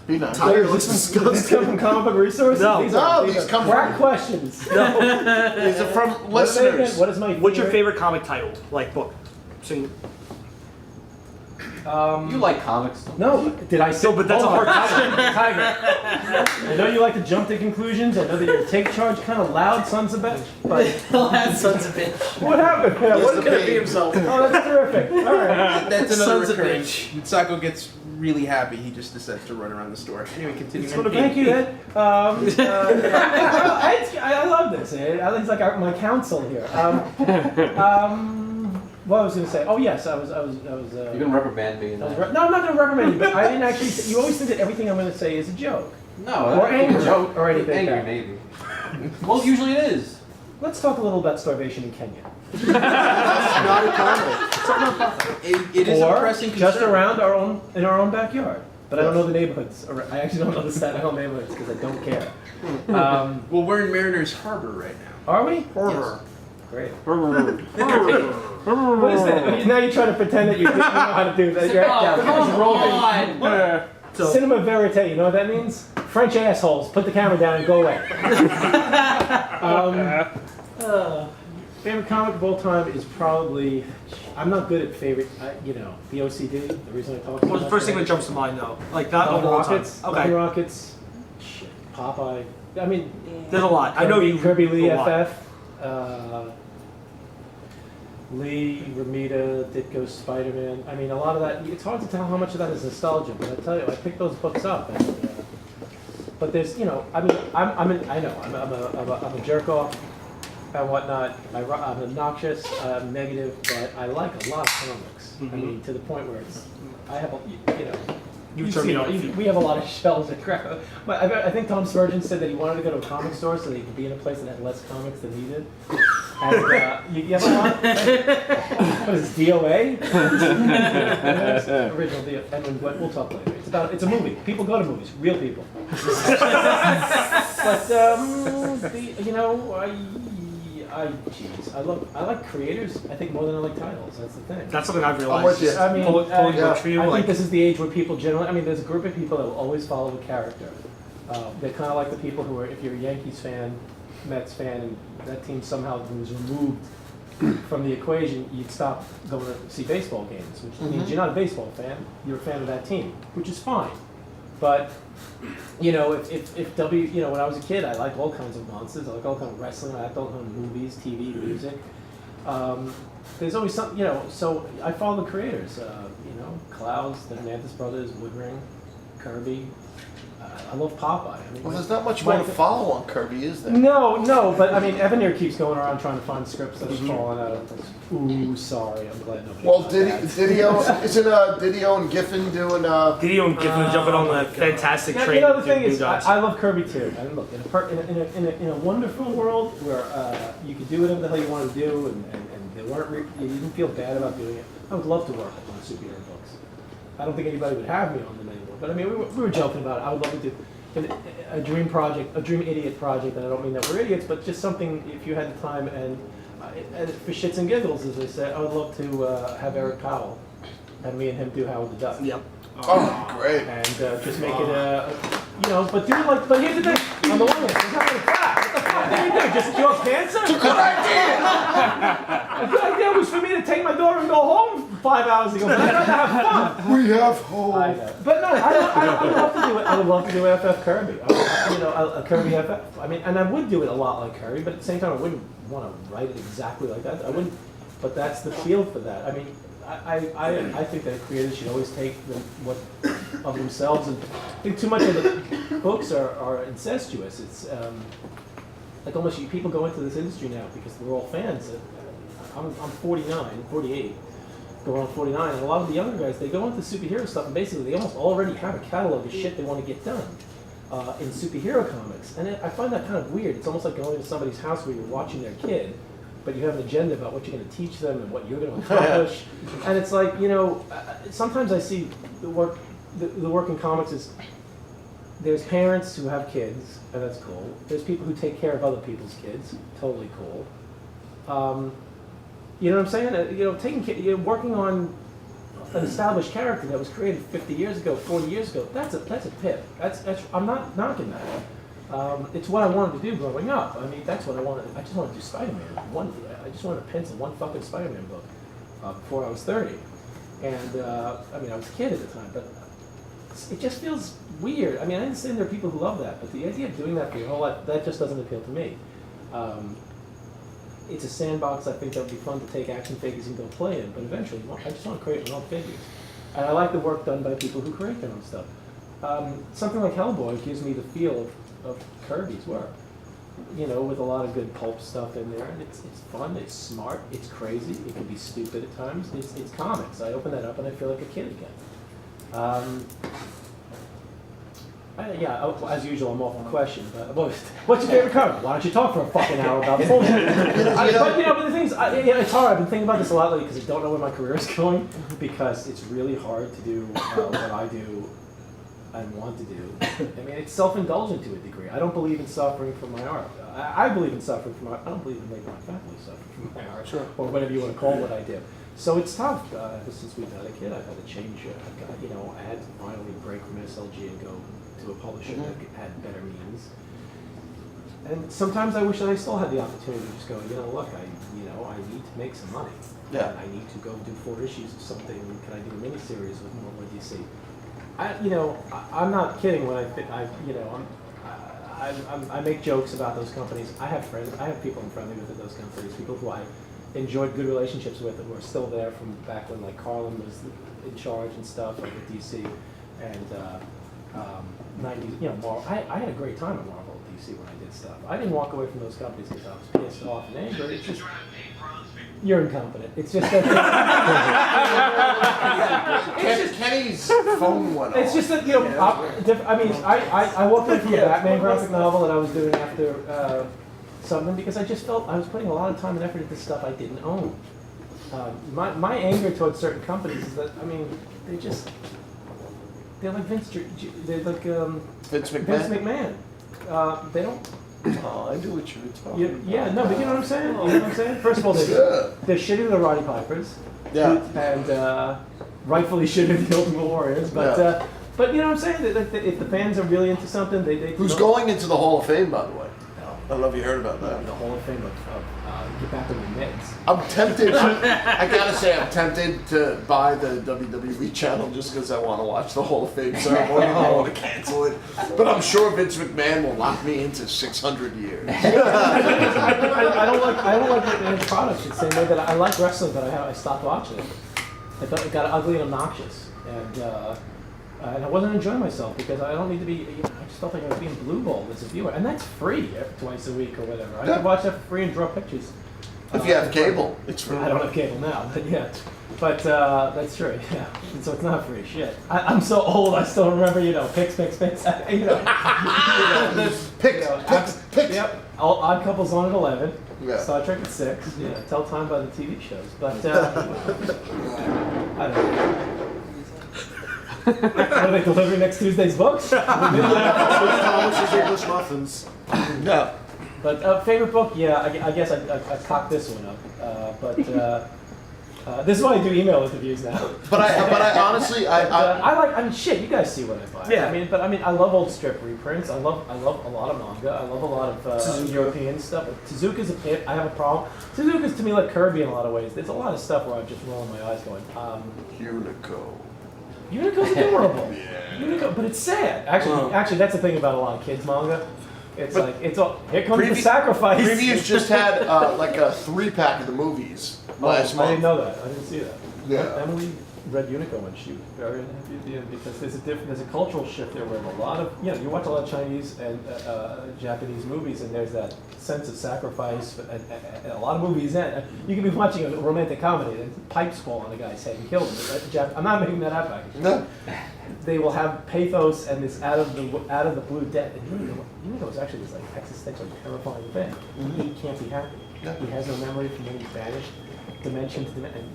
Be nice. Tiger looks Does this disgusting. come from comic book resources? No. These come crack from questions. these are from What are they again? listeners. What is my What's your favorite comic title? Like book? Sing. You like comics? No, did I say? No, but that's a hard Tiger. I know you like to jump to conclusions. I know that your take charge kind of loud, sons of bitch. But Sons of bitch. what happened? What the could it be babe. himself? Oh, that's terrific. All right. That's another Sons of recurring. bitch. When Sako gets really happy, he just decides to run around the store. Anyway, continue. Thank you, Ed. I love this. Ed. He's like my counsel here. What I was going to say? Oh yes, I was. You can reprimand me in No, that. I'm not going to reprimand you, but I didn't actually. You always think that everything I'm going to say is a joke. No, Or angry, joke or anything Angry, like that. maybe. Well, usually it is. Let's talk a little about starvation in Kenya. Not a comment. It is a Or pressing just concern. around in our own backyard. But I don't know the neighborhoods. I actually don't know the Staten Island neighborhoods because I don't care. Well, we're in Mariners Harbor right now. Are we? Yes. Great. What is that? Now you're trying to pretend that you didn't know how to do that. You're Come on. So, Cinema verite, you know what that means? French assholes. Put the camera down and go away. Favorite comic of all time is probably. I'm not good at favorite. The OCD. The reason I talk about what's the first thing that jumps to mind though? Like that Love of all time. Rockets. Love Okay. Rockets. Shit. Popeye. I mean, There's a lot. I know you. Kirby Lee a lot. FF. Lee, Ramita, Ditko, Spider-Man. I mean, a lot of that. It's hard to tell how much of that is nostalgia, but I tell you, I picked those books up. And, but there's, I mean, I'm a jerk off and whatnot. I'm obnoxious, I'm negative, but I like a lot of comics. I mean, to the point where it's, I have, You you've turn me seen on. it. We have a lot of shelves of crap. But I think Tom Spurgeon said that he wanted to go to a comic store so that he could be in a place that had less comics than he did. And you have a lot. What is this, DOA? Original DOA. And we'll talk later. It's a movie. People go to movies. Real people. But I like creators. I think more than I like titles. That's the thing. That's something I've I'm realized. with you. I mean, Pulling books for you, I like- think this is the age where people generally. I mean, there's a group of people that will always follow a character. They're kind of like the people who are, if you're a Yankees fan, Mets fan, and that team somehow was removed from the equation, you'd stop going to see baseball games, which means you're not a baseball fan. You're a fan of that team, which is fine. But you know, if you know, when I was a kid, I liked all kinds of monsters. I liked all kinds of wrestling. I liked all kinds of movies, TV, music. There's always something, you know. So I follow the creators. You know, Klaus, the Hernandez brothers, Woodring, Kirby. I love Popeye. I mean, Well, there's not much more to follow on Kirby, is there? No, but I mean, Evan here keeps going around trying to find scripts that have fallen out of. Ooh, sorry, I'm glad nobody. Well, got that. Didio, isn't Didio and Giffen doing Didio and Giffen jumping on the fantastic Yeah, train. you know, the thing New is, Dogs. I love Kirby too. And look, in a wonderful world where you could do whatever the hell you want to do, and they weren't, you didn't feel bad about doing it. I would love to work on superhero books. I don't think anybody would have me on them anymore. But I mean, we were joking about it. I would love to do a dream project, a dream idiot project, and I don't mean that we're idiots, but just something if you had the time and for shits and giggles, as I said, I would love to have Eric Powell, have me and him do Howard the Duck. Yep. Oh, great. And just make it you know, but do it like, but here's the thing, on the one hand, there's nothing to clap. What the fuck did you do? Just cure cancer? It's a good idea! A good idea was for me to take my daughter and go home 5 hours ago, but I'd rather have fun. We have hope. I know. But no, I would love to do it. I would love to do FF Kirby. You know, a Kirby FF. I mean, and I would do it a lot like Kirby, but at the same time, I wouldn't want to write it exactly like that. I wouldn't. But that's the feel for that. I mean, I think that creators should always take what of themselves, and I think too much of the books are incestuous. It's like almost people go into this industry now because we're all fans. I'm 49, 48. Going on 49, and a lot of the younger guys, they go into superhero stuff, and basically they almost already have a catalog of shit they want to get done in superhero comics. And I find that kind of weird. It's almost like going to somebody's house where you're watching their kid, but you have an agenda about what you're going to teach them and what you're going to accomplish. And it's like, you know, sometimes I see the work in comics is, there's parents who have kids, and that's cool. There's people who take care of other people's kids, totally cool. You know what I'm saying? You know, working on an established character that was created 50 years ago, 40 years ago. That's a pip. I'm not knocking that. It's what I wanted to do growing up. I mean, that's what I wanted. I just wanted to do Spider-Man. I just wanted to pencil one fucking Spider-Man book before I was 30. And I mean, I was a kid at the time, but it just feels weird. I mean, I understand there are people who love that, but the idea of doing that for your whole life, that just doesn't appeal to me. It's a sandbox. I think that would be fun to take action figures and go play in, but eventually, I just want to create my own figures. And I like the work done by people who create their own stuff. Something like Hellboy gives me the feel of Kirby's work, you know, with a lot of good pulp stuff in there, and it's fun, it's smart, it's crazy, it can be stupid at times. It's comics. I open that up and I feel like a kid again. As usual, I'm off the question, but what's your favorite comic? Why don't you talk for a fucking hour about the bullshit? But the thing is, it's hard. I've been thinking about this a lot lately because I don't know where my career is going, because it's really hard to do what I do and want to do. I mean, it's self-indulgent to a degree. I don't believe in suffering from my art. I believe in suffering from art. I don't believe in making my family suffer from my art, or whatever you want to call what I do. So it's tough. Ever since we've had a kid, I've had to change. I had to finally break from SLG and go to a publisher that had better means. And sometimes I wish that I still had the opportunity to just go, look, I need to make some money. Yeah. And I need to go do 4 issues of something. Can I do a miniseries with more DC? I'm not kidding when I make jokes about those companies. I have friends. I have people I'm friendly with at those companies. People who I enjoyed good relationships with, and who are still there from back when like Carlin was in charge and stuff, like at DC, and 90s. Marvel. I had a great time at Marvel at DC when I did stuff. I didn't walk away from those companies because I was pissed off and angry. It's just you're incompetent. It's just that. Kenny's phone went off. It's just that I walked away from a Batman graphic novel that I was doing after something because I just felt I was putting a lot of time and effort into stuff I didn't own. My anger towards certain companies is that they're like Vince McMahon. They don't. Oh, I do what you were talking about. Yeah, no, but you know what I'm saying? You know what I'm saying? First of all, they're shitty to the Roddy Pipers. Yeah. And rightfully shitty to the Ultimate Warriors. But but you know what I'm saying? That if the fans are really into something, they Who's going into the Hall of Fame, by the way? I don't know if you heard about that. The Hall of Fame of get back on your meds. I'm tempted. I gotta say, I'm tempted to buy the WWE channel just because I want to watch the Hall of Fame ceremony. I want to cancel it, but I'm sure Vince McMahon will lock me into 600 years. I don't like McMahon's products the same way that I like wrestling, but I stopped watching it. I thought it got ugly and obnoxious, and I wasn't enjoying myself because I don't need to be. I just felt like I was being blue balled as a viewer, and that's free twice a week or whatever. I can watch that for free and draw pictures. If you have cable, it's free. I don't have cable now, but yeah. But that's true, yeah. And so it's not free shit. I'm so old, I still remember, picks. Picks. Yep. Odd Couples on at 11. Yeah. Star Trek at 6. Yeah. Tell time by the TV shows. But I don't know. What are they delivering next Tuesday's books? Thomas's English muffins. No. But favorite book, yeah, I guess I cocked this one up. This is why I do email interviews now. But I honestly, I mean, shit, you guys see what I buy. Yeah. I mean, I love old strip reprints. I love a lot of manga. I love a lot of European stuff. Tezuka's I have a problem. Tezuka's to me like Kirby in a lot of ways. There's a lot of stuff where I'm just rolling my eyes going, Unico's adorable. Yeah. Unico, but it's sad. Actually, that's the thing about a lot of kids manga. It's here comes the sacrifice. Previews just had like a 3-pack of the movies last month. I didn't know that. I didn't see that. Yeah. Emily read Unico when she very unhappy because there's a cultural shift there where a lot of you watch a lot of Chinese and Japanese movies and there's that sense of sacrifice and a lot of movies you can be watching a romantic comedy and pipes fall on a guy's head and kill him. I'm not making that up. No. They will have pathos and this out of the blue death. And Unico is actually this like existential, terrifying thing. He can't be happy. Yeah. He has no memory from when he's vanished, dimension to dimension, and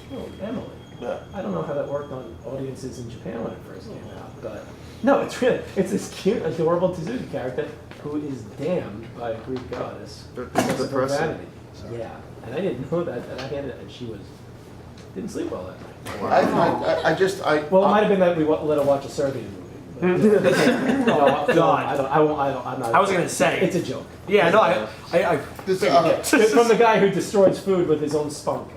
killed Emily. Yeah. I don't know how that worked on audiences in Japan when it first came out, but no, it's this cute, adorable Tezuka character who is damned by a Greek goddess because of her vanity. Yeah, and I didn't know that, and I had it, and she didn't sleep well that night. Well, it might have been that we let her watch a Serbian movie. No, God. I'm not. I was gonna say it's a joke. Yeah, no, I From the guy who destroys food with his own spunk.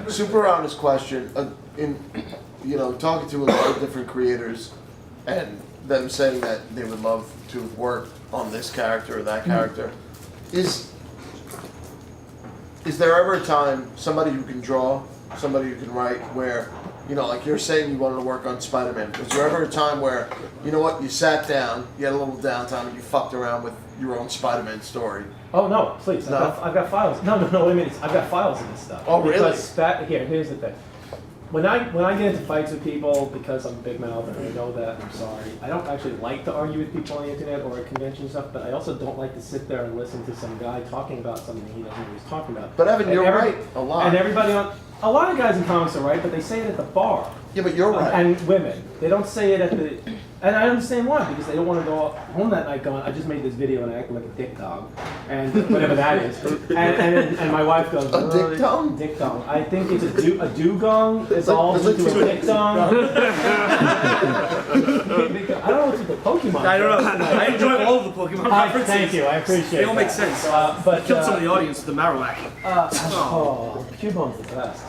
Super honest question. Talking to a lot of different creators, and them saying that they would love to work on this character or that character, is there ever a time somebody who can draw, somebody who can write, where like you're saying you wanted to work on Spider-Man. Was there ever a time where, you sat down, you had a little downtime, and you fucked around with your own Spider-Man story? Oh no, please! No? I've got files. No. What I mean is, I've got files of this stuff. Oh really? Here's the thing. When I get into fights with people because I'm a big mouth and I know that, I'm sorry. I don't actually like to argue with people on the internet or at convention and stuff, but I also don't like to sit there and listen to some guy talking about something he doesn't know what he's talking about. But Evan, you're right a lot. And a lot of guys in comics are right, but they say it at the bar. Yeah, but you're right. And women, they don't say it at the. And I understand why, because they don't want to go home that night going, I just made this video and I act like a dick dog, and whatever that is. And my wife goes, A dick dong? Dick dong. I think it's a dugong evolved into a dick dong. I don't know what's with the Pokemon. don't know. I enjoy all of the Pokemon references. Thank you, I appreciate it. They all make sense. But Killed some of the audience with the Marowak. Cubone's the best.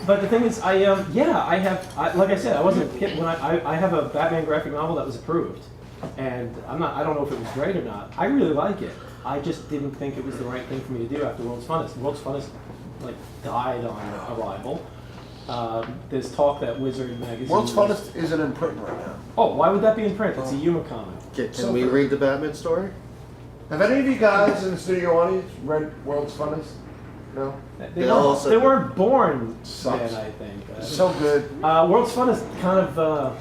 But the thing is, I have, like I said, I wasn't a kid when I have a Batman graphic novel that was approved, and I don't know if it was great or not. I really like it. I just didn't think it was the right thing for me to do after World's Funnest. World's Funnest died on arrival. There's talk that Wizard magazine. World's Funnest isn't in print right now. Oh, why would that be in print? It's a Yuma comic. Can we read the Batman story? Have any of you guys in the studio audience read World's Funnest? No? They weren't born Sucks. then, I think. So good. World's Funnest kind of.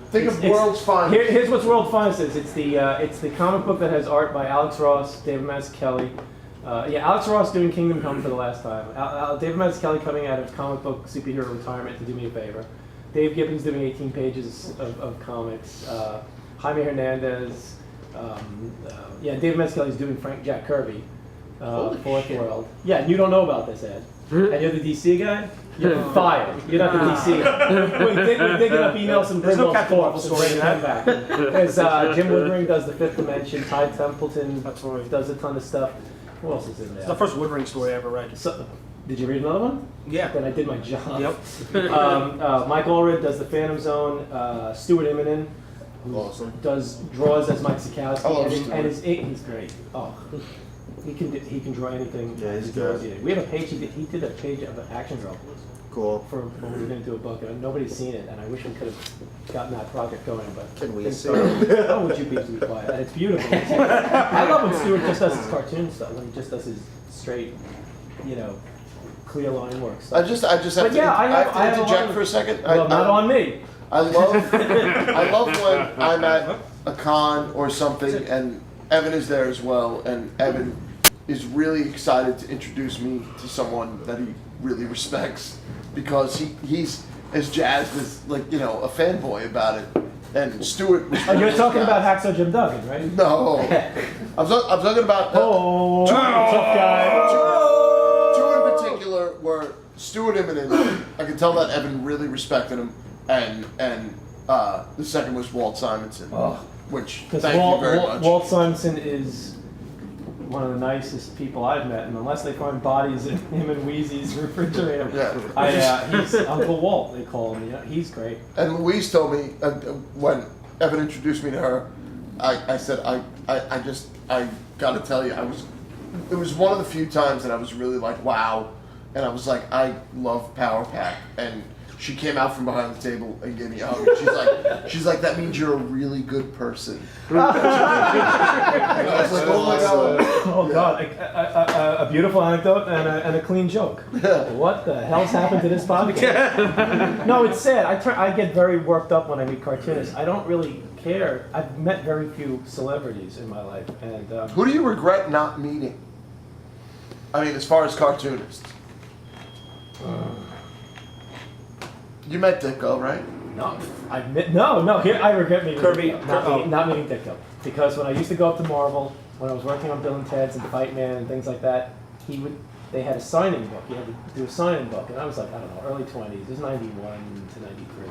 Think of World's Finest. Here's what World's Finest is. It's the comic book that has art by Alex Ross, David Mazzucchelli. Alex Ross doing Kingdom Come for the last time. David Mazzucchelli coming out of comic book superhero retirement to do me a favor. Dave Gibbons doing 18 pages of comics. Jaime Hernandez. David Mazzucchelli's doing Jack Kirby. Fourth World. Yeah, and you don't know about this, Ed. And you're the DC guy? You're fired. You're not the DC guy. We're digging up emails from There's no Brimwell's Captain Marvel corpse and story bringing in him back. There's Jim Woodring does the Fifth Dimension. Ty Templeton does a ton of stuff. Who else is in there? It's the first Woodring story I ever read. So, did you read another one? Yeah. Then I did my job. Yep. Mike Allred does the Phantom Zone. Stuart Immonen draws as Mike Sikowski. I love and Stuart. he's great. Oh, he can draw anything. Yeah, he's he draws good. anything. We have a page. He did a page of an action girl Cool. for when we were going to do a book, and nobody's seen it. And I wish we could have gotten that project going, but Can we things see started- it? Oh, would you be quiet? And it's beautiful. I love when Stuart just does his cartoon stuff. When he just does his straight, clear line work stuff. I just have But to, yeah, I have to a lot interject of- for a second. Well, not on me. I love when I'm at a con or something and Evan is there as well, and Evan is really excited to introduce me to someone that he really respects because he's as jazzed as a fanboy about it. And Stuart was. You're talking about Hacksaw Jim Duggan, right? No, I'm talking about Oh, tough guy. two in particular were Stuart Immonen. I can tell that Evan really respected him, and the second was Walt Simonson, which Because thank you very much. Walt Simonson is one of the nicest people I've met, and unless they find bodies in him and Wheezy's refrigerator, he's Uncle Walt, they call him. He's great. And Louise told me when Evan introduced me to her, I said I got to tell you, it was one of the few times that I was really like wow, and I was like I love Power Pack, and she came out from behind the table and gave me a hug. She's like that means you're a really good person. And I was like, oh my god. Oh God, a beautiful anecdote and a clean joke. What the hell's happened to this podcast? No, it's sad. I get very worked up when I meet cartoonists. I don't really care. I've met very few celebrities in my life, and Who do you regret not meeting? I mean, as far as cartoonists. You met Ditko, right? No. Here I regret meeting Kirby. Ditko. Not meeting Ditko, because when I used to go up to Marvel, when I was working on Bill and Ted's and Fight Man and things like that, they had a signing book. You had to do a signing book, and I was like, I don't know, early 20s. It was 91 to 93,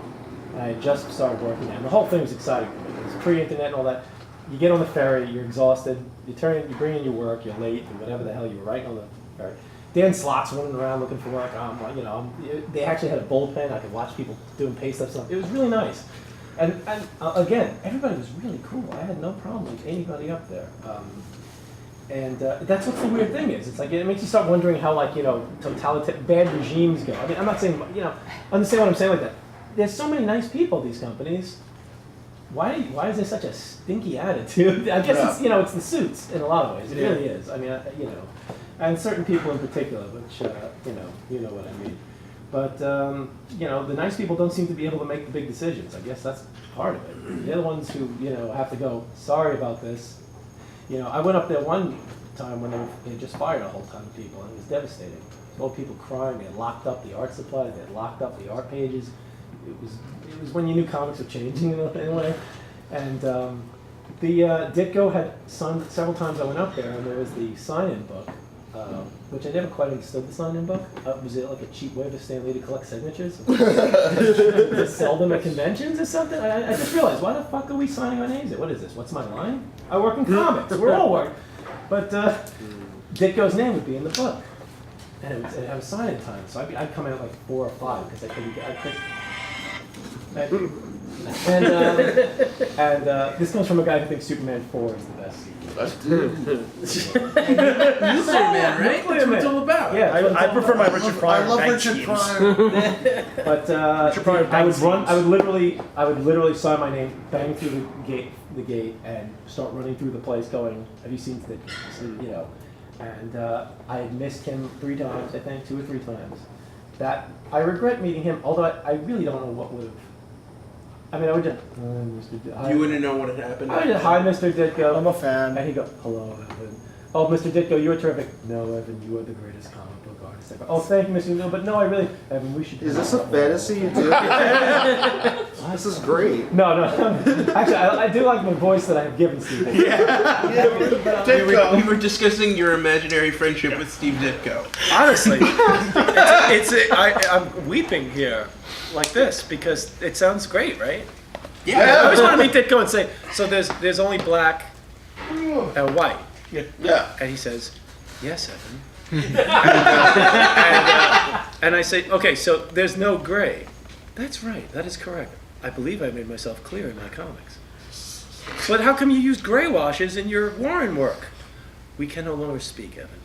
and I had just started working there. And the whole thing was exciting for me. It was pre-internet and all that. You get on the ferry, you're exhausted. You bring in your work, you're late, and whatever the hell you were writing on the ferry. Dan Slott's running around looking for work. They actually had a bullpen. I could watch people doing paste up stuff. It was really nice. And again, everybody was really cool. I had no problem with anybody up there. That's what the weird thing is. It's like it makes you start wondering how totalitarian bad regimes go. I mean, I'm not saying understand what I'm saying like that. There's so many nice people at these companies. Why is there such a stinky attitude? I guess it's the suits in a lot of ways. It really is. I mean, and certain people in particular, which you know what I mean. But the nice people don't seem to be able to make the big decisions. I guess that's part of it. They're the ones who have to go. Sorry about this. I went up there one time when they had just fired a whole ton of people, and it was devastating. Old people crying. They had locked up the art supply. They had locked up the art pages. It was when you knew comics were changing in a way. And the Ditko had signed several times. I went up there, and there was the sign-in book. Which I never quite understood the sign-in book. Was it like a cheap way for Stan Lee to collect signatures? To sell them at conventions or something? I just realized, why the fuck are we signing our names? What is this? What's my line? I work in comics. We're all work. But Ditko's name would be in the book. And it had a sign-in time. So I'd come in at like 4 or 5 because I couldn't. And this comes from a guy who thinks Superman 4 is the best. Superman, right? That's what it's all about. Yeah, I prefer my Richard Pryor. I love bank Richard schemes. Pryor. But I would literally sign my name, bang through the gate, and start running through the place, going, "Have you seen the?" And I had missed him 3 times, I think, 2 or 3 times. That I regret meeting him, although I really don't know what would have. I mean, I would just, Mr. You wouldn't know what had happened. I would just, hi, Mr. Ditko. I'm a fan. And he'd go, hello, Evan. Oh, Mr. Ditko, you're terrific. No, Evan, you are the greatest comic book artist ever. Oh, thank you, Mr. Neal, but no, I really, Evan, we should. Is this a fantasy you do? This is great. No. Actually, I do like my voice that I have given Steve. We were discussing your imaginary friendship with Steve Ditko. Honestly, I'm weeping here like this because it sounds great, right? Yeah. I always want to meet Ditko and say, so there's only black and white. Yeah. And he says, yes, Evan. And I say, okay, so there's no gray. That's right, that is correct. I believe I made myself clear in my comics. But how come you used gray washes in your Warren work? We can no longer speak, Evan.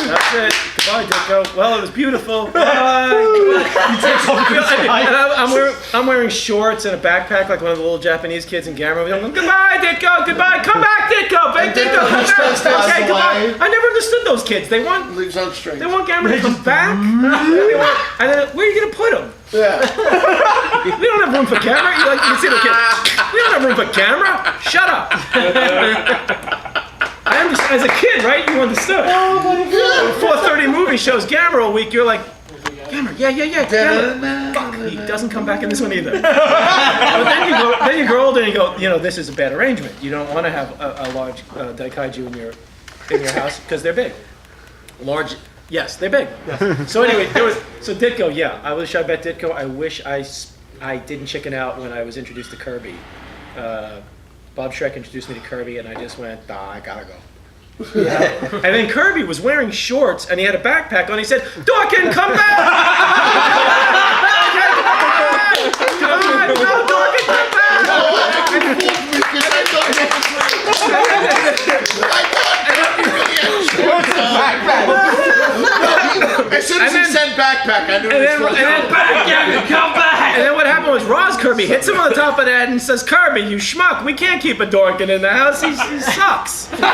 That's it. Goodbye, Ditko. Well, it was beautiful. Bye. I'm wearing shorts and a backpack like one of the little Japanese kids in Gamma. I'm going, goodbye, Ditko. Goodbye. Come back, Ditko. Big Ditko. Come back. Okay, goodbye. I never understood those kids. They want Gamma to come back. And then where are you going to put them? Yeah. We don't have room for camera. You can see the kid. We don't have room for camera. Shut up. I understand. As a kid, right? You understood. 4:30 movie shows Gamma a week. You're like, Gamma, yeah. Gamma. Fuck. He doesn't come back in this one either. But then you grow older and you go, this is a bad arrangement. You don't want to have a large daikaiju in your house because they're big. Large. Yes, they're big. Yes. So anyway, so Ditko, yeah, I bet Ditko. I wish I didn't chicken out when I was introduced to Kirby. Bob Schreck introduced me to Kirby, and I just went, I gotta go. Yeah. And then Kirby was wearing shorts, and he had a backpack on. He said, Dorkin, come back! Come on, no, Dorkin, come As soon as he said backpack, I knew it was supposed to come back! And then what happened was Roz Kirby hits him on the top of the head and says, Kirby, you schmuck, we can't keep a Dorkin in the house. He sucks. But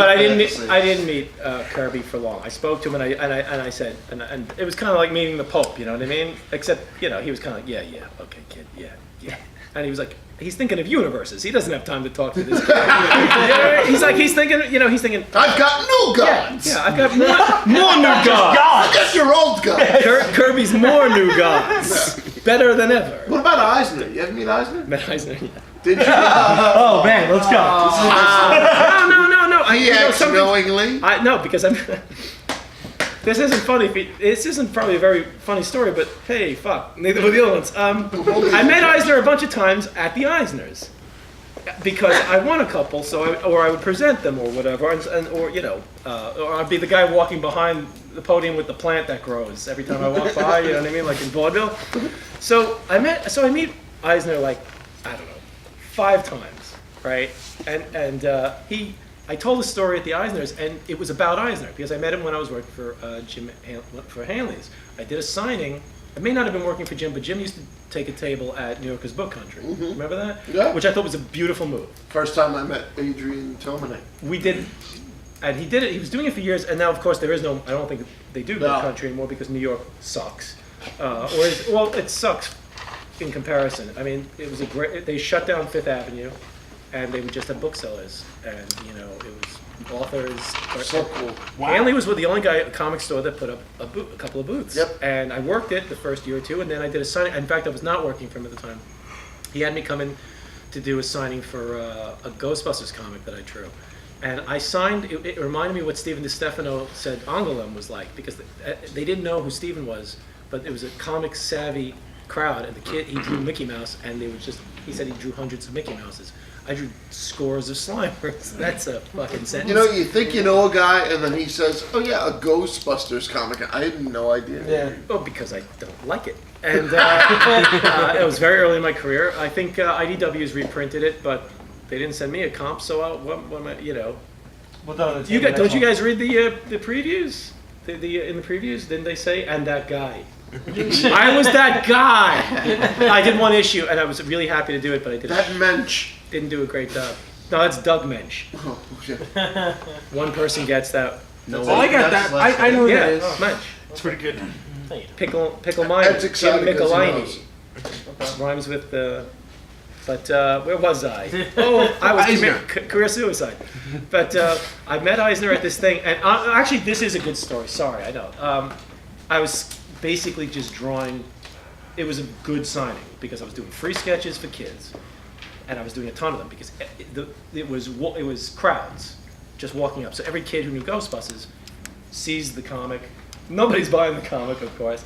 I didn't meet Kirby for long. I spoke to him and I said, and it was kind of like meeting the Pope, you know what I mean? Except, he was kind of like, yeah, okay, kid, yeah. And he was like, he's thinking of universes. He doesn't have time to talk to this guy. he's thinking, I've got new gods. Yeah, I've got more new gods. I guess your old gods. Kirby's more new gods. Better than ever. What about Eisner? You ever meet Eisner? Met Eisner, yeah. Did you? Oh man, let's go. No. Knowingly? No, because I'm. This isn't funny. This isn't probably a very funny story, but hey, fuck. Neither were the other ones. I met Eisner a bunch of times at the Eisners because I won a couple, or I would present them or whatever, or I'd be the guy walking behind the podium with the plant that grows every time I walk by. You know what I mean, like in vaudeville. So I meet Eisner like, I don't know, 5 times, right? And I told the story at the Eisners, and it was about Eisner, because I met him when I was working for Jim for Hanley's. I did a signing. I may not have been working for Jim, but Jim used to take a table at New Yorker's Book Country. Mm-hmm. Remember that? Yeah. Which I thought was a beautiful move. First time I met Adrian Tomine. We did, and he did it. He was doing it for years, and now, of course, there is no. I don't think they do Book Country anymore because New York sucks. It sucks in comparison. I mean, it was a great. They shut down Fifth Avenue. And they would just have booksellers, and it was authors. So cool. Wow. Hanley was the only comic store that put up a couple of booths. Yep. And I worked it the first year or two, and then I did a signing. In fact, I was not working for him at the time. He had me come in to do a signing for a Ghostbusters comic that I drew, and I signed. It reminded me what Stephen DiStefano said Angoulême was like, because they didn't know who Stephen was, but it was a comic savvy crowd, and the kid, he drew Mickey Mouse, and he said he drew hundreds of Mickey Mouses. I drew scores of Slimers. That's a fucking sentence. You think you know a guy, and then he says, "Oh yeah, a Ghostbusters comic." I had no idea. Yeah. Oh, because I don't like it. And it was very early in my career. I think IDW's reprinted it, but they didn't send me a comp. So what am I? Well, don't you guys read the previews? In the previews, didn't they say, "And that guy"? I was that guy. I did one issue, and I was really happy to do it, but I didn't do a great job. No, that's Doug Mensch. Oh shit! One person gets that. No one. I got that. I know who that is. Mensch. It's pretty good. Pickle Mine. That's exciting. Jim Michelini. Rhymes with But where was I? Oh, I was Eisner. career suicide. But I met Eisner at this thing, and actually, this is a good story. Sorry, I know. I was basically just drawing. It was a good signing because I was doing free sketches for kids, and I was doing a ton of them because it was crowds just walking up. So every kid who knew Ghostbusters sees the comic. Nobody's buying the comic, of course.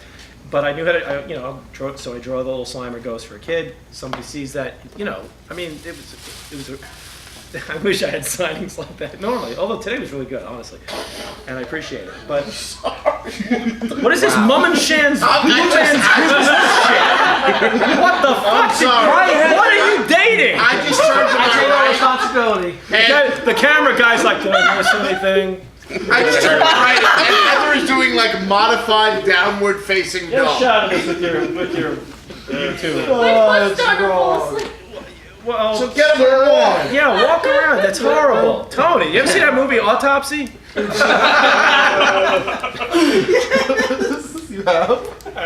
But I knew how to, so I draw the little Slimer ghost for a kid. Somebody sees that, I mean, it was I wish I had signings like that normally. Although today was really good, honestly, and I appreciate it. But what is this Mum and Shan's Christmas shit? What the fuck? What are you dating? I just turned to I take my no right. responsibility. The camera guy's like, did I miss anything? I just turned to my right. And Heather is doing like modified downward facing Get a dog. shot of this with your YouTube. My foot's starting to fall asleep. Well, So get him a walk. yeah, walk around. That's horrible. Tony, you ever see that movie Autopsy? You have? I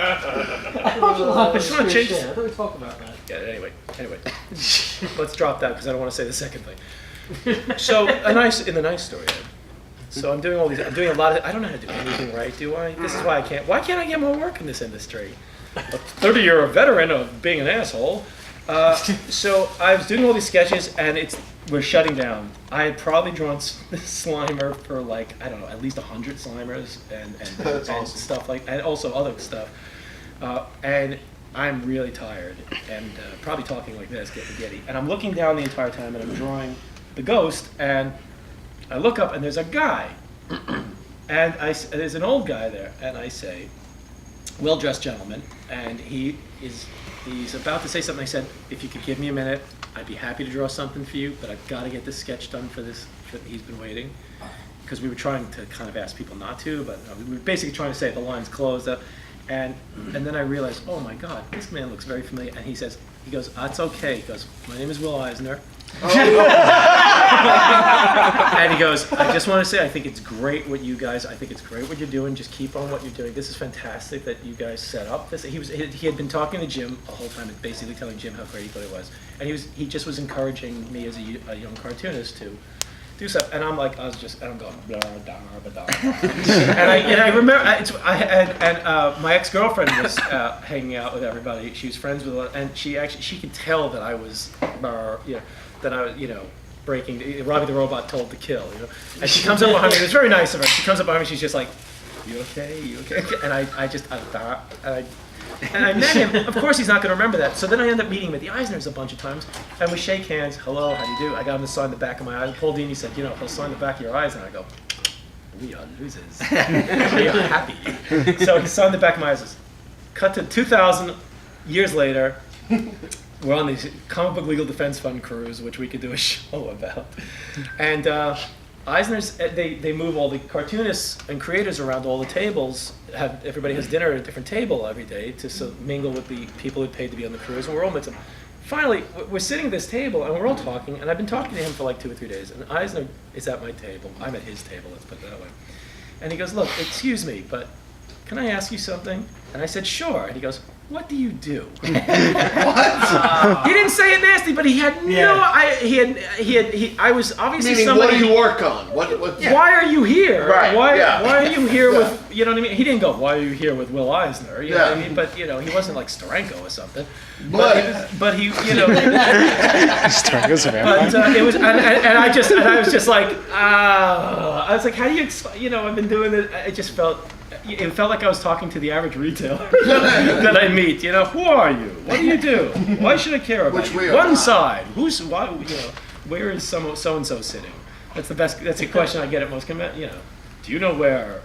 just want to change. I thought we talked about that. Yeah. Anyway, let's drop that because I don't want to say the second thing. So in the nice story. So I'm doing all these. I'm doing a lot of. I don't know how to do anything right, do I? This is why I can't. Why can't I get more work in this industry? A 30-year veteran of being an asshole. So I was doing all these sketches, and we're shutting down. I had probably drawn Slimer for like, I don't know, at least 100 Slimers and stuff like, and also other stuff. And I'm really tired and probably talking like this, getting giddy. And I'm looking down the entire time, and I'm drawing the ghost, and I look up, and there's a guy, and there's an old guy there, and I say, well-dressed gentleman, and he's about to say something. I said, if you could give me a minute, I'd be happy to draw something for you, but I've got to get this sketch done for this. He's been waiting, because we were trying to kind of ask people not to, but we were basically trying to say the line's closed up, and then I realized, oh my God, this man looks very familiar, and he goes, that's okay. He goes, my name is Will Eisner. And he goes, I just want to say, I think it's great what you're doing. Just keep on what you're doing. This is fantastic that you guys set up this. He had been talking to Jim the whole time and basically telling Jim how great he thought it was. And he just was encouraging me as a young cartoonist to do stuff. And I'm like, I'm going, blah, blah, blah, blah. And I remember, my ex-girlfriend was hanging out with everybody. She was friends with a lot, and she could tell that I was, breaking, Robbie the Robot told to kill, And she comes up behind me, it was very nice of her. She comes up behind me, she's just like, you okay? And I met him. Of course he's not going to remember that. So then I end up meeting him at the Eisners a bunch of times, and we shake hands. Hello, how do you do? I got him to sign the back of my eyes. Paul Dini said, he'll sign the back of your eyes. And I go, we are losers. We are happy. So he signed the back of my eyes. Cut to 2,000 years later. We're on these comic book legal defense fund cruise, which we could do a show about. And Eisner's, they move all the cartoonists and creators around all the tables. Everybody has dinner at a different table every day to mingle with the people who paid to be on the cruise, and we're all met them. Finally, we're sitting at this table, and we're all talking, and I've been talking to him for like 2 or 3 days, and Eisner is at my table. I'm at his table, let's put it that way. And he goes, look, excuse me, but can I ask you something? And I said, sure. And he goes, what do you do? What? He didn't say it nasty, but he had I was obviously Meaning, somebody. what do you work on? What? Why are you here? Right, Why yeah. are you here with, you know what I mean? He didn't go, why are you here with Will Eisner? You know what I mean? But, he wasn't like Steranko or something. But he, Steranko's a vampire. But it was, and I was just like, I was like, how do you explain, I've been doing it, it felt like I was talking to the average retailer that I meet. Who are you? What do you do? Why should I care about Which you? we are One not. side. Where is so and so sitting? That's the best. That's the question I get at most conventions. Do you know where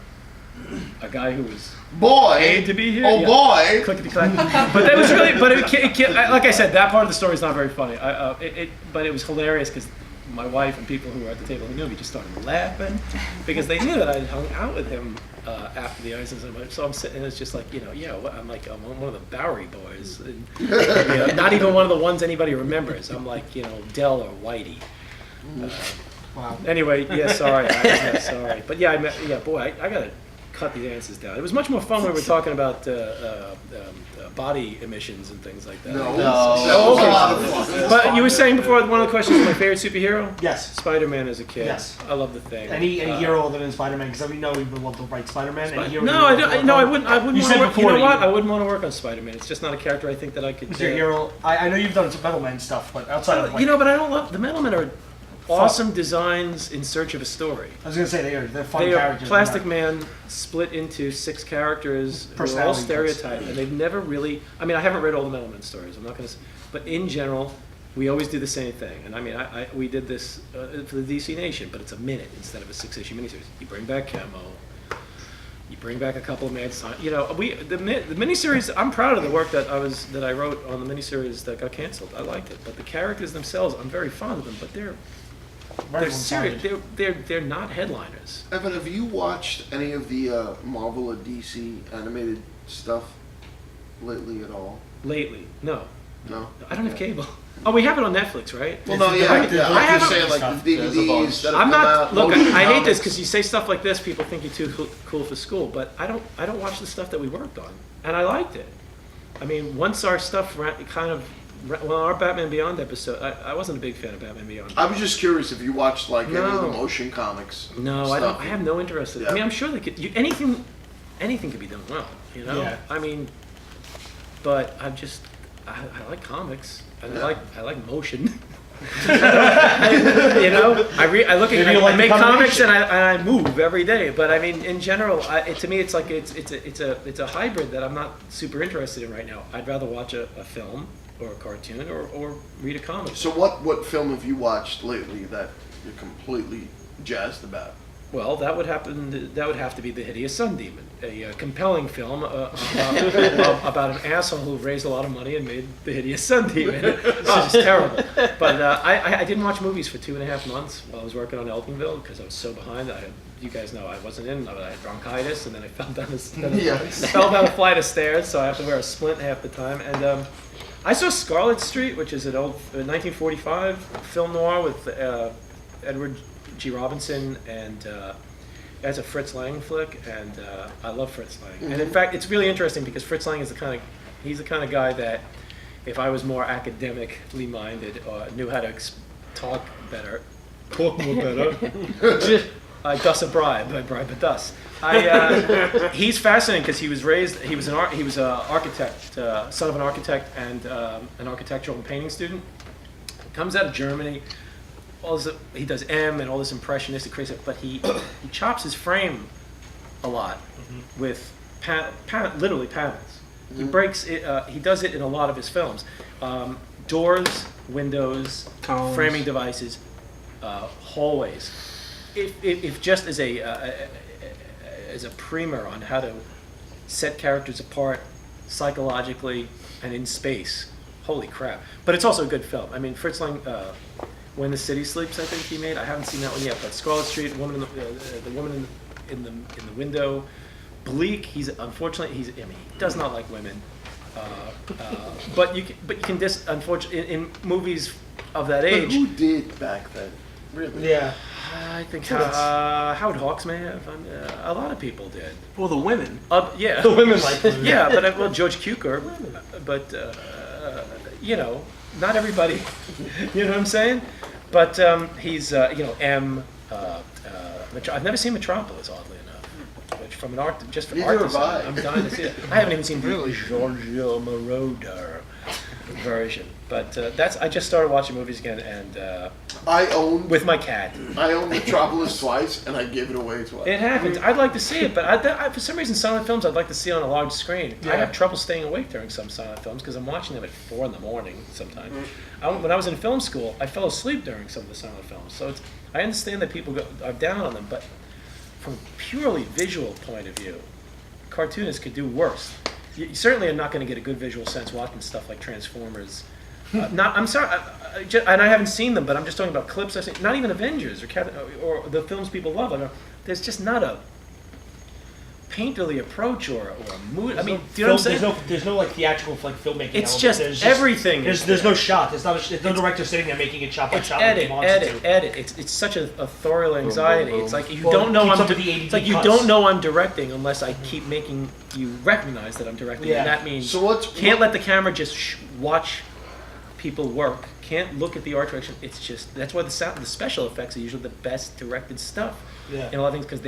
a guy who was paid to be here? Oh boy! Clickety clack. But that was really. But like I said, that part of the story is not very funny. But it was hilarious because my wife and people who were at the table who knew me just started laughing because they knew that I had hung out with him after the Eisners. So I'm sitting, and it's just like, I'm like, I'm one of the Bowery boys. And, not even one of the ones anybody remembers. I'm like, Del or Whitey. Wow. Anyway, sorry. Sorry. But boy, I got to cut the answers down. It was much more fun when we were talking about body emissions and things like that. No. Oh, okay. But you were saying before, one of the questions was my favorite superhero? Yes. Spider-Man as a kid. Yes. I love the Thing. Any hero other than Spider-Man? Because we know we would love to write Spider-Man. Any hero No, I wouldn't. I wouldn't You want said to work. You before know you- what? I wouldn't want to work on Spider-Man. It's just not a character I think that I could. Who's your hero? I know you've done some Metalman stuff, but outside of You know, but I don't love the Metalmen are awesome designs in search of a story. I was gonna say they're fun They are characters. Plastic Man split into 6 characters who are all Personality stereotyped, and they've never really. I mean, I haven't read all the Metalman stories. I'm not gonna. But in general, we always do the same thing. And I mean, we did this for the DC Nation, but it's a minute instead of a 6-issue miniseries. You bring back Camo. You bring back a couple of Mad Science. You know, the miniseries. I'm proud of the work that I wrote on the miniseries that got canceled. I liked it, but the characters themselves, I'm very fond of them. But they're serious. They're not headliners. Evan, have you watched any of the Marvel or DC animated stuff lately at all? Lately, no. No. I don't have cable. Oh, we have it on Netflix, right? Well, no, yeah. I I'm just haven't- saying, like the DVDs that have I'm come not. out. Look, motion I hate this comics. because you say stuff like this, people think you're too cool for school. But I don't watch the stuff that we worked on, and I liked it. I mean, once our stuff our Batman Beyond episode, I wasn't a big fan of Batman Beyond. I was just curious if you watched like any of the No. motion comics. No, I don't. I have no interest in it. I Yeah. mean, I'm sure they could. Anything could be done well. You know. Yeah. I mean, but I like comics. And I like motion. You know, I look at Maybe you like I make the comics combination. and I move every day. But I mean, in general, to me, it's like it's a hybrid that I'm not super interested in right now. I'd rather watch a film or a cartoon or read a comic. So what film have you watched lately that you're completely jazzed about? Well, that would have to be The Hideous Sun Demon, a compelling film about an asshole who raised a lot of money and made The Hideous Sun Demon. It's just terrible. But I didn't watch movies for 2.5 months while I was working on Eltonville because I was so behind. You guys know I wasn't in. I had bronchitis, and then I fell down fell down a flight of stairs, so I have to wear a splint half the time. And I saw Scarlet Street, which is an old 1945 film noir with Edward G. Robinson, and it's a Fritz Lang flick, and I love Fritz Lang. Mm-hmm. And in fact, it's really interesting because Fritz Lang is he's the kind of guy that if I was more academically minded or knew how to talk more better, Thus a bribe, I bribe a thus. He's fascinating because he was an architect, son of an architect and an architectural and painting student. Comes out of Germany. He does M and all this impressionistic crazy stuff, but he chops his frame a lot with literally panels. He breaks it. He does it in a lot of his films. Doors, windows, Columns. framing devices, hallways. If just as a primer on how to set characters apart psychologically and in space, holy crap! But it's also a good film. I mean, Fritz Lang. When the City Sleeps, I think he made. I haven't seen that one yet, but Scarlet Street, the woman in the window, Bleak. He does not like women, but you can unfortunately in movies of that But age. who did back then? Really? Yeah. I think Howard Hawks may have. A lot of people did. Well, the women. Yeah. The women like women. Yeah, but George Cukor, but not everybody. You know what I'm saying? But he's M. I've never seen Metropolis, oddly enough. Which from an art, just for Neither art have I. design, I'm dying to see it. I haven't even seen the Giorgio Moroder version. But I just started watching movies again, and I own with my cat. Metropolis twice, and I gave it away twice. It happens. I'd like to see it, but for some reason, silent films I'd like to see on a large screen. I have trouble staying awake during some silent films because I'm watching them at 4 a.m. sometimes. When I was in film school, I fell asleep during some of the silent films. So I understand that people are down on them, but from a purely visual point of view, cartoonists could do worse. You certainly are not going to get a good visual sense watching stuff like Transformers. I'm sorry, and I haven't seen them, but I'm just talking about clips I've seen. Not even Avengers or the films people love. There's just not a painterly approach or a mood. I mean, do you know what I'm saying? There's no like theatrical like filmmaking. It's element. just There's everything. There's no shot. There's no director sitting there making it shot by shot. Edit. It's such a authorial anxiety. It's like you don't know it's like you don't know I'm directing unless I keep making you recognize that I'm directing, and that means can't let the camera just watch people work. Can't look at the art direction. It's just that's why the special effects are usually the best directed stuff. Yeah. In a lot of things because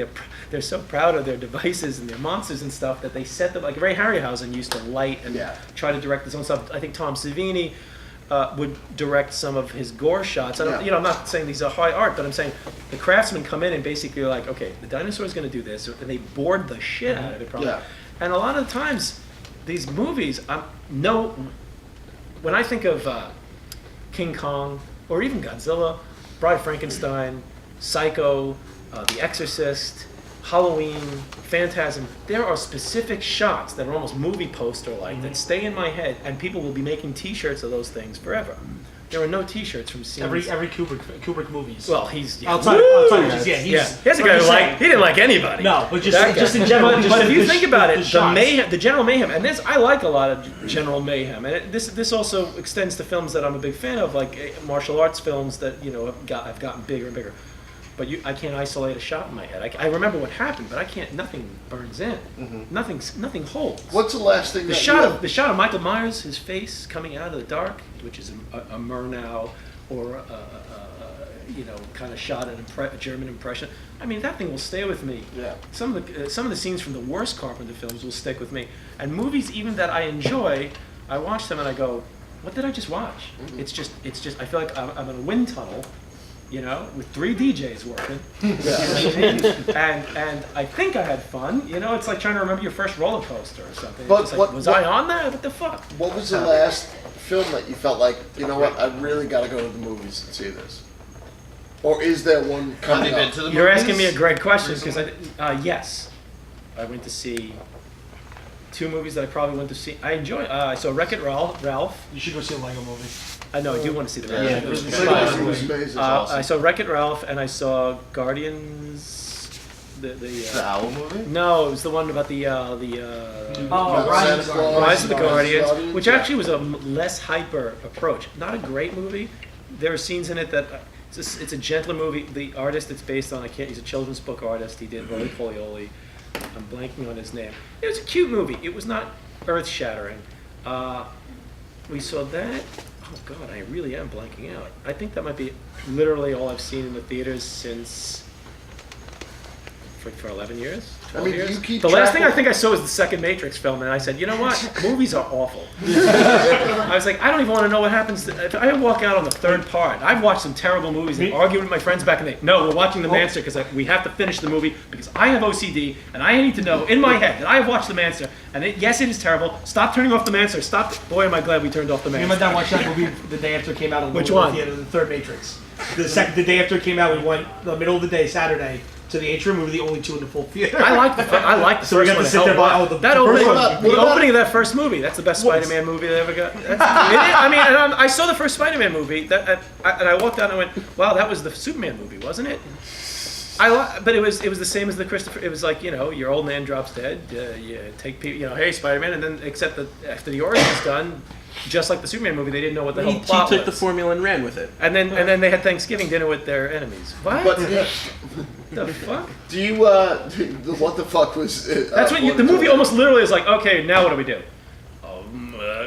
they're so proud of their devices and their monsters and stuff that they set them like Ray Harryhausen used to light and try to direct his own stuff. I think Tom Savini would direct some of his gore shots. I'm not saying these are high art, but I'm saying the craftsmen come in and basically are like, okay, the dinosaur's going to do this, and they board the shit out of it probably. Yeah. And a lot of the times, these movies, when I think of King Kong or even Godzilla, Bride of Frankenstein, Psycho, The Exorcist, Halloween, Phantasm, there are specific shots that are almost movie poster-like that stay in my head, and people will be making T-shirts of those things forever. There are no T-shirts from scenes. Every Kubrick movies. Well, he's outside. Here's a guy he didn't like anybody. No, but just in general. But if you think about it, the General Mayhem, and I like a lot of General Mayhem, and this also extends to films that I'm a big fan of, like martial arts films that have gotten bigger and bigger. But I can't isolate a shot in my head. I remember what happened, but I can't. Nothing burns in. Mm-hmm. Nothing holds. What's the last thing? The shot of Michael Myers, his face coming out of the dark, which is a Murnau or kind of shot a German impression. I mean, that thing will stay with me. Yeah. Some of the scenes from the worst Carpenter films will stick with me, and movies even that I enjoy, I watch them and I go, "What did I just watch?" Mm-hmm. It's just. I feel like I'm in a wind tunnel. With 3 DJs working. And I think I had fun. It's like trying to remember your first roller coaster or something. But was I on that? What the fuck? What was the last film that you felt like, I really got to go to the movies and see this? Or is there one coming up? You're asking me a great question because yes. I went to see 2 movies that I probably went to see. I enjoy. I saw Wreck-It Ralph. You should go see a Lego movie. I know, I do want to see the Lego movie. I saw Wreck-It Ralph and I saw Guardians. The Owl movie? No, it was the one about the Rise of the Guardians, which actually was a less hyper approach. Not a great movie. There are scenes in it that it's a gentler movie. The artist it's based on, he's a children's book artist. He did Roly Polioli. I'm blanking on his name. It was a cute movie. It was not earth-shattering. We saw that. Oh God, I really am blanking out. I think that might be literally all I've seen in the theaters since for 11 years. 12 years. The last thing I think I saw was the second Matrix film, and I said, you know what? Movies are awful. I was like, I don't even want to know what happens. If I walk out on the third part, I've watched some terrible movies and argued with my friends back in the day. No, we're watching The Manster because we have to finish the movie because I have OCD and I need to know in my head that I have watched The Manster. And yes, it is terrible. Stop turning off The Manster. Stop. Boy, am I glad we turned off The Manster. Me and my dad watched that movie the day after it came out. Which one? The third Matrix. The day after it came out, we went the middle of the day, Saturday, to the atrium. We were the only 2 in the full theater. I like the first one. The opening of that first movie. That's the best Spider-Man movie they ever got. I saw the first Spider-Man movie, and I walked out and I went, "Wow, that was the Superman movie, wasn't it?" But it was the same as the Christopher. It was like your old man drops dead. You take people, hey Spider-Man, and then except that after the origin's done. Just like the Superman movie, they didn't know what the hell plot was. He took the formula and ran with it. And then they had Thanksgiving dinner with their enemies. What? The fuck? Do you what the fuck was? That's what the movie almost literally is like. Okay, now what do we do?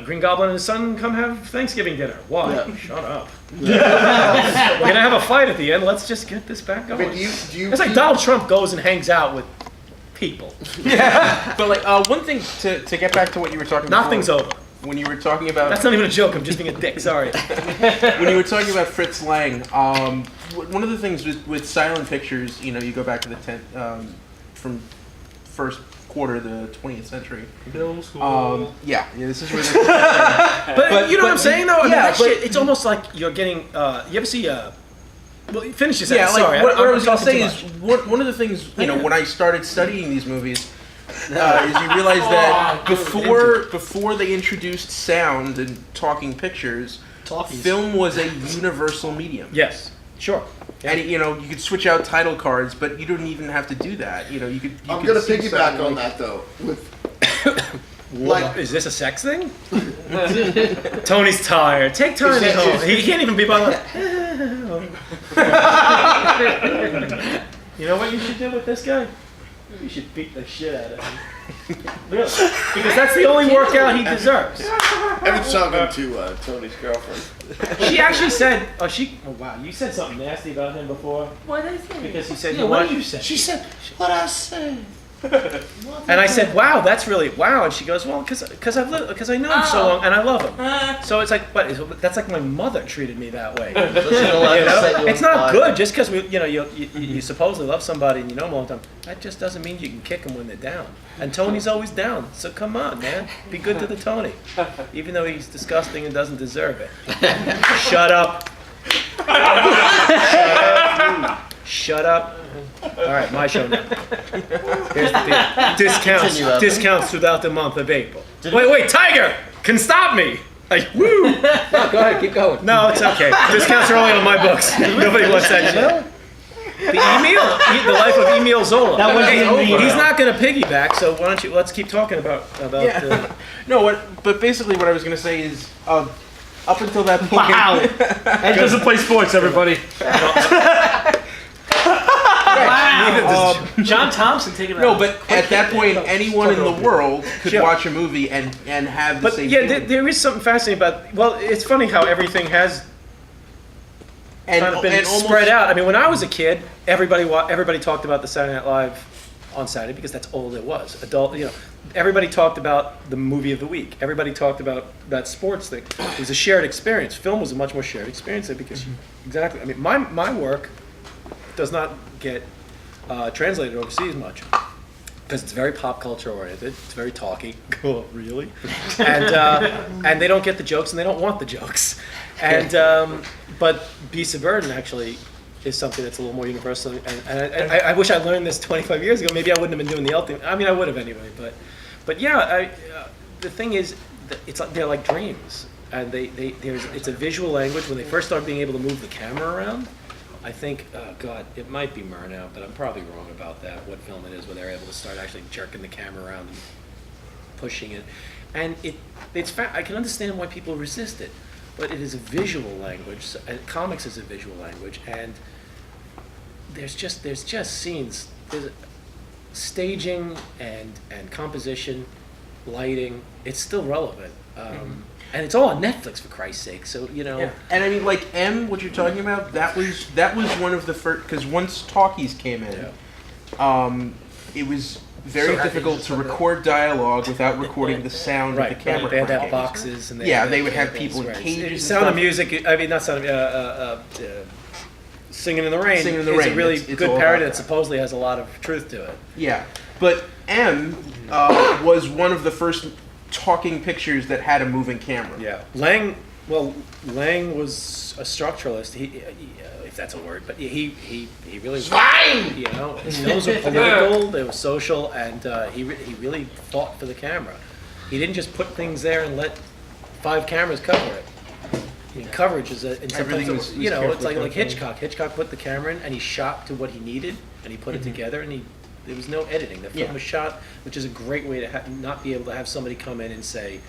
Green Goblin and his son come have Thanksgiving dinner. Why? Yeah. Shut up. We're gonna have a fight at the end. Let's just get this back going. Do you it's like Donald Trump goes and hangs out with people. Yeah. But one thing to get back to what you were talking about. Nothing's over. When you were talking about... That's not even a joke, I'm just being a dick, sorry. When you were talking about Fritz Lang, one of the things with silent pictures, you go back to the from first quarter of the 20th century. Middle school. This is where... but you know what I'm saying, though? I mean, that shit, it's almost like you're getting... you ever see... well, finish your sentence, sorry. What I was going to say is, one of the things, when I started studying these movies... is you realize that before they introduced sound and talking pictures, film was a universal medium. Yes. Sure. And you know, you could switch out title cards, but you don't even have to do that. You know, you could. I'm gonna piggyback on that though. With like, is this a sex thing? Tony's tired. Take Tony home. He can't even be bothered. You know what you should do with this guy? You should beat the shit out of him. Really? Because that's the only workout he deserves. Evan's talking to Tony's girlfriend. She actually said, oh wow, you said something nasty about him before. What did I say? Because he said, What did you say? She said, what I say? and I said, wow, that's really, wow. And she goes, well, because I know him so long and I love him. So it's like, but that's like my mother treated me that way. It's not good just because you supposedly love somebody and you know them all the time. That just doesn't mean you can kick them when they're down. And Tony's always down. So come on, man. Be good to the Tony. Even though he's disgusting and doesn't deserve it. Shut up. Shut up. All right, my show now. Here's the deal. Discounts throughout the month of April. Wait, Tiger can stop me. Like, woo. No, go ahead, keep going. No, it's okay. Discounts are only on my books. Nobody wants that shit. The the life of Emil Zola. That wasn't he's not going to piggyback, so why don't you? Let's keep talking about. Yeah. No, but basically what I was gonna say is, up until that point. Wow. Ed doesn't play sports, everybody. Wow. John Thompson taking No, but at that point, anyone in the world could watch a movie and have the same feeling. There is something fascinating about. Well, it's funny how everything has kind of been spread out. I mean, when I was a kid, everybody talked about the Saturday Night Live on Saturday because that's all it was. Adult, everybody talked about the movie of the week. Everybody talked about that sports thing. It was a shared experience. Film was a much more shared experience because exactly. I mean, my work does not get translated overseas much because it's very pop culture oriented. It's very talky. Cool, really? And they don't get the jokes and they don't want the jokes. And but Beasts of Burden actually is something that's a little more universal. And I wish I learned this 25 years ago. Maybe I wouldn't have been doing the L thing. I mean, I would have anyway. But yeah, the thing is, it's like they're like dreams, and it's a visual language. When they first started being able to move the camera around, I think, oh God, it might be Murnau, but I'm probably wrong about that. What film it is where they're able to start actually jerking the camera around and pushing it, and I can understand why people resist it, but it is a visual language. And comics is a visual language, and there's just scenes, there's staging and composition, lighting. It's still relevant. And it's all on Netflix, for Christ's sake. So Yeah. And I mean, like what you're talking about, that was one of the first, because once talkies came in, it was very difficult to record dialogue without recording the sound of the camera. They had to have boxes, and they would have people in cages. Sound of Music. I mean, not Sound of Singing in the Rain. Singing in the It's Rain. a really It's good all parody about that supposedly has a lot of truth to it. Yeah, but was one of the first talking pictures that had a moving camera. Yeah, Lang was a structuralist. He if that's a word, but he really was. His films were political, they were social, and he really fought for the camera. He didn't just put things there and let 5 cameras cover it. I mean, coverage is and sometimes it's like Hitchcock. Hitchcock put the camera in and he shot to what he needed and he put it together and there was no editing. The film was shot, which is a great way to not be able to have somebody come in and say,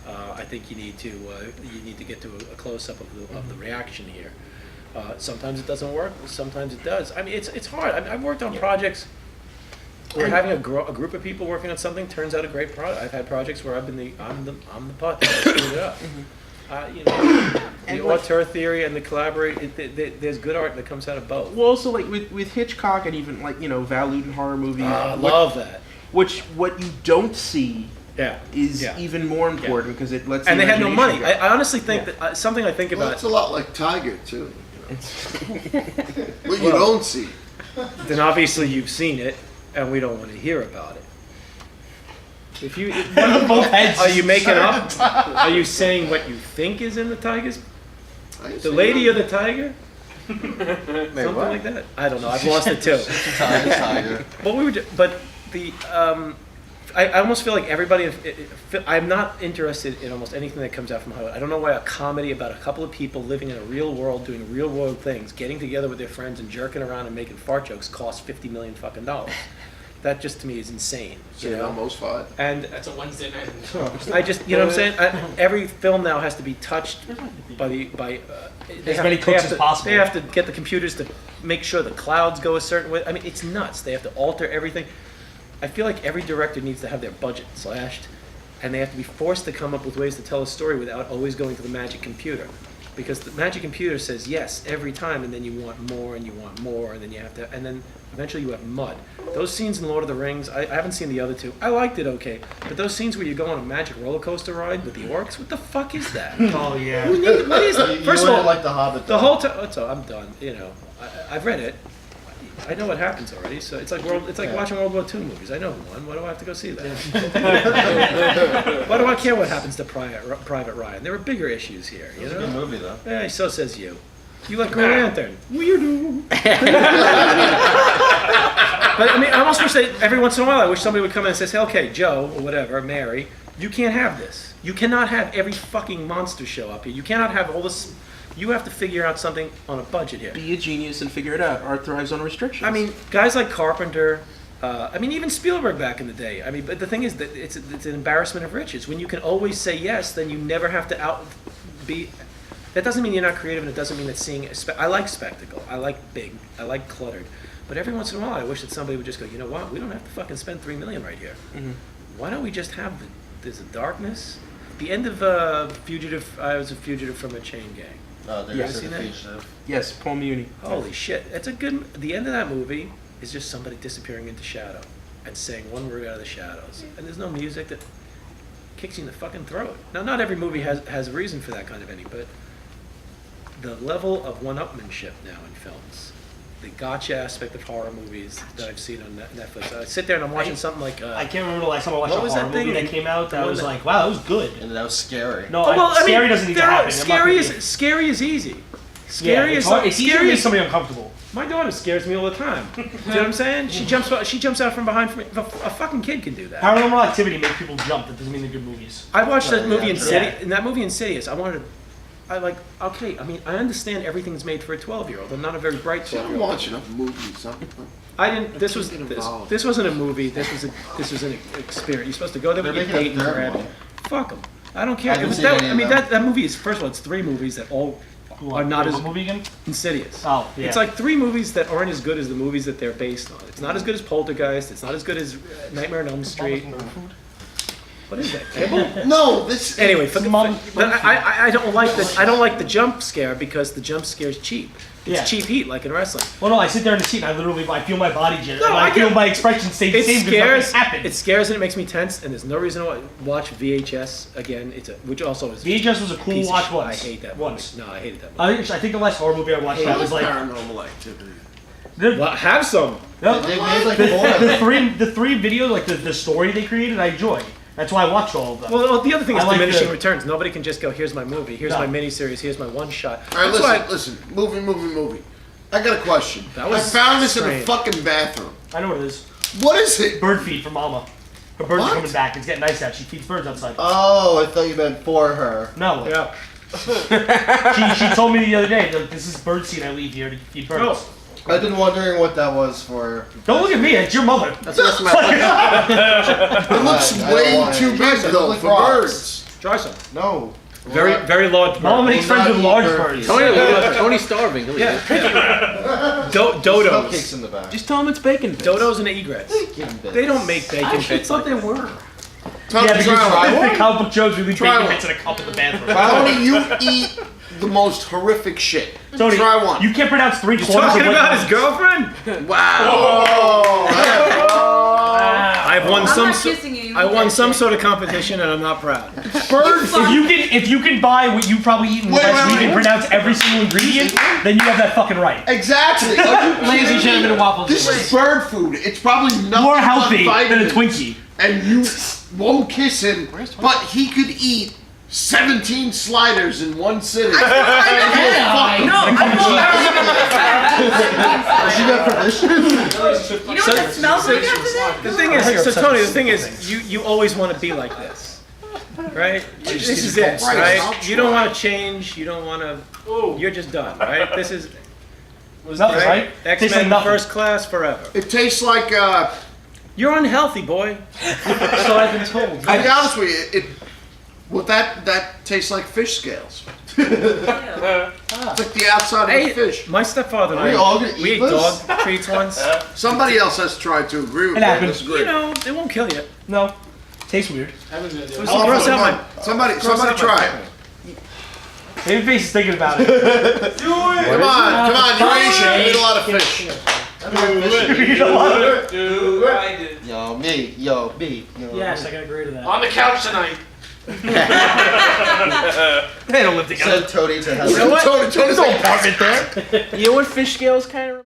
"I think you need to get to a close up of the reaction here." Sometimes it doesn't work. Sometimes it does. I mean, it's hard. I've worked on projects where having a group of people working on something turns out a great product. I've had projects where I'm the putt that screwed it up. The auteur theory and the collaborate. There's good art that comes out of both. Well, also like with Hitchcock and even like Val Lewton horror movies. I love that. What you don't see is even more important because it lets. And they had no money. I honestly think that something I think about. It's a lot like Tiger too. What you don't see. Then obviously you've seen it, and we don't want to hear about it. If you, are you making up? Are you saying what you think is in the Tigers? The Lady of the Tiger? Something like that. I don't know. I've lost it too. Tiger. But I almost feel like everybody. I'm not interested in almost anything that comes out from Hollywood. I don't know why a comedy about a couple of people living in a real world, doing real world things, getting together with their friends and jerking around and making fart jokes costs $50 million fucking dollars. That just to me is insane. You know? Almost fine. And That's a Wednesday night. I just, you know what I'm saying? Every film now has to be touched by as many cooks as possible. They have to get the computers to make sure the clouds go a certain way. I mean, it's nuts. They have to alter everything. I feel like every director needs to have their budget slashed, and they have to be forced to come up with ways to tell a story without always going to the magic computer. Because the magic computer says yes every time, and then you want more, and you want more, and then you have to, and then eventually you have mud. Those scenes in Lord of the Rings, I haven't seen the other two. I liked it okay, but those scenes where you go on a magic roller coaster ride with the orcs, what the fuck is that? Oh yeah. What is that? First of all, like the Hobbit. the whole time. So I'm done. You know, I've read it. I know what happens already. So it's like watching World War II movies. I know who won. Why do I have to go see that? Why do I care what happens to Private Ryan? There are bigger issues here. You know? It's a good movie though. Yeah, so says you. You like Green Lantern. Weirdo. But I mean, I almost wish that every once in a while, I wish somebody would come in and say, okay, Joe, or whatever, Mary, you can't have this. You cannot have every fucking monster show up here. You cannot have all this. You have to figure out something on a budget here. Be a genius and figure it out. Art thrives on restrictions. I mean, guys like Carpenter, I mean, even Spielberg back in the day. I mean, but the thing is that it's an embarrassment of riches. When you can always say yes, then you never have to be. That doesn't mean you're not creative, and it doesn't mean that seeing. I like spectacle. I like big. I like cluttered. But every once in a while, I wish that somebody would just go, you know what? We don't have to fucking spend $3 million right here. Mm-hmm. Why don't we just have there's a darkness? The end of Fugitive. I was a fugitive from a chain gang. Yes. Seen that? Yes, Paul Muni. Holy shit! It's a good. The end of that movie is just somebody disappearing into shadow and saying one word out of the shadows, and there's no music that kicks you in the fucking throat. Now, not every movie has a reason for that kind of ending, but the level of one-upmanship now in films, the gotcha aspect of horror movies that I've seen on Netflix. I sit there and I'm watching something like. I can't remember the last time I watched what a was horror that thing movie that came out that I was like, wow, that was good. And that was scary. No, I scary mean, doesn't need to happen. Scary is easy. Scary is it's easy to scary make is somebody uncomfortable. My daughter scares me all the time. Do you know what I'm saying? She jumps out from behind from me. A fucking kid can do that. Paranormal Activity makes people jump. That doesn't mean they're good movies. I watched that movie in that movie Insidious. Okay, I mean, I understand everything's made for a 12-year-old. I'm not a very bright 12-year-old. I'm watching enough movies. I didn't. This wasn't a movie. This was an experience. You're supposed to go there with your date and grab it. Fuck them. I don't care. That movie is, first of all, it's 3 movies that all are not as movie again? Insidious. Oh, yeah. It's like 3 movies that aren't as good as the movies that they're based on. It's not as good as Poltergeist. It's not as good as Nightmare on Elm Street. What is that? Kibble? No, this. Anyway, I don't like the jump scare because the jump scare is cheap. It's cheap heat, like in wrestling. Well, no, I sit there in the seat and I feel my body jitter. No, I feel my expression stay the same because nothing happened. It scares and it makes me tense, and there's no reason to watch VHS again. Which also is VHS was a cool watch once. I hate that once. Movie. No, I hated that movie. I think the last horror movie I watched that was like Paranormal Activity. Well, have some. No, They made like the three videos, like the story they created, I enjoy. That's why I watched all of them. Well, the other thing is diminishing returns. Nobody can just go, here's my movie, here's my miniseries, here's my one shot. All right, listen. Movie. I got a question. I found this in the fucking bathroom. I know what it is. What is it? Bird feed for Mama. Her birds are coming back. It's getting nice out. She feeds birds outside. Oh, I thought you meant for her. No. Yeah. she told me the other day that this is bird seed I leave here to feed birds. Oh. I've been wondering what that was for. Don't look at me. It's your mother. That's it looks way too big though for birds. Try some. No. Very large bird. Mama makes friends with large birds. Tony's starving. Yeah. Dodos. Cupcakes in the back. Just tell them it's bacon bits. Dodos and egrets. They don't make bacon bits. thought they were. Yeah, because Try the comic book shows we leave Try bacon one. bits in a cup in the bathroom. Tony, you eat the most horrific shit. Tony, try one. You can't pronounce 3/4 of Talking what about you his girlfriend? Wow. I've won I'm not kissing you. I won some sort of competition, and I'm not proud. Birds. If you can buy what you probably eat in the West, you can pronounce every single ingredient, then you have that fucking right. Exactly. Ladies and gentlemen, waffles. This is bird food. It's probably nothing More healthy but than a vitamins. Twinkie. And you won't kiss him, but he could eat 17 sliders in one sitting. No, She got permission? You know what that smells like after that? The thing is, so Tony, the thing is, you always want to be like this, right? This is it, right? You don't want to change. You don't want to. You're just done, right? This is Nothing, right? Tastes like X-Men nothing. first class forever. It tastes like, You're unhealthy, boy. So I've been told. I'll be honest with you, that tastes like fish scales. It's like the outside of a fish. My stepfather and Are we all gonna we eat ate this? dog treats once. Somebody else has tried to agree with It me. happens. Disagree. You know, they won't kill you. No. Tastes weird. Oh, Gross come out on. Somebody try it. Babyface is thinking about it. Come on, you're Asian. You eat a lot of fish. Yo, me. Yo. Yes, I can agree to that. On the couch tonight. They don't live together. Send Tony to hell. You know what? Tony's like, apartment there. You know what fish scales kind of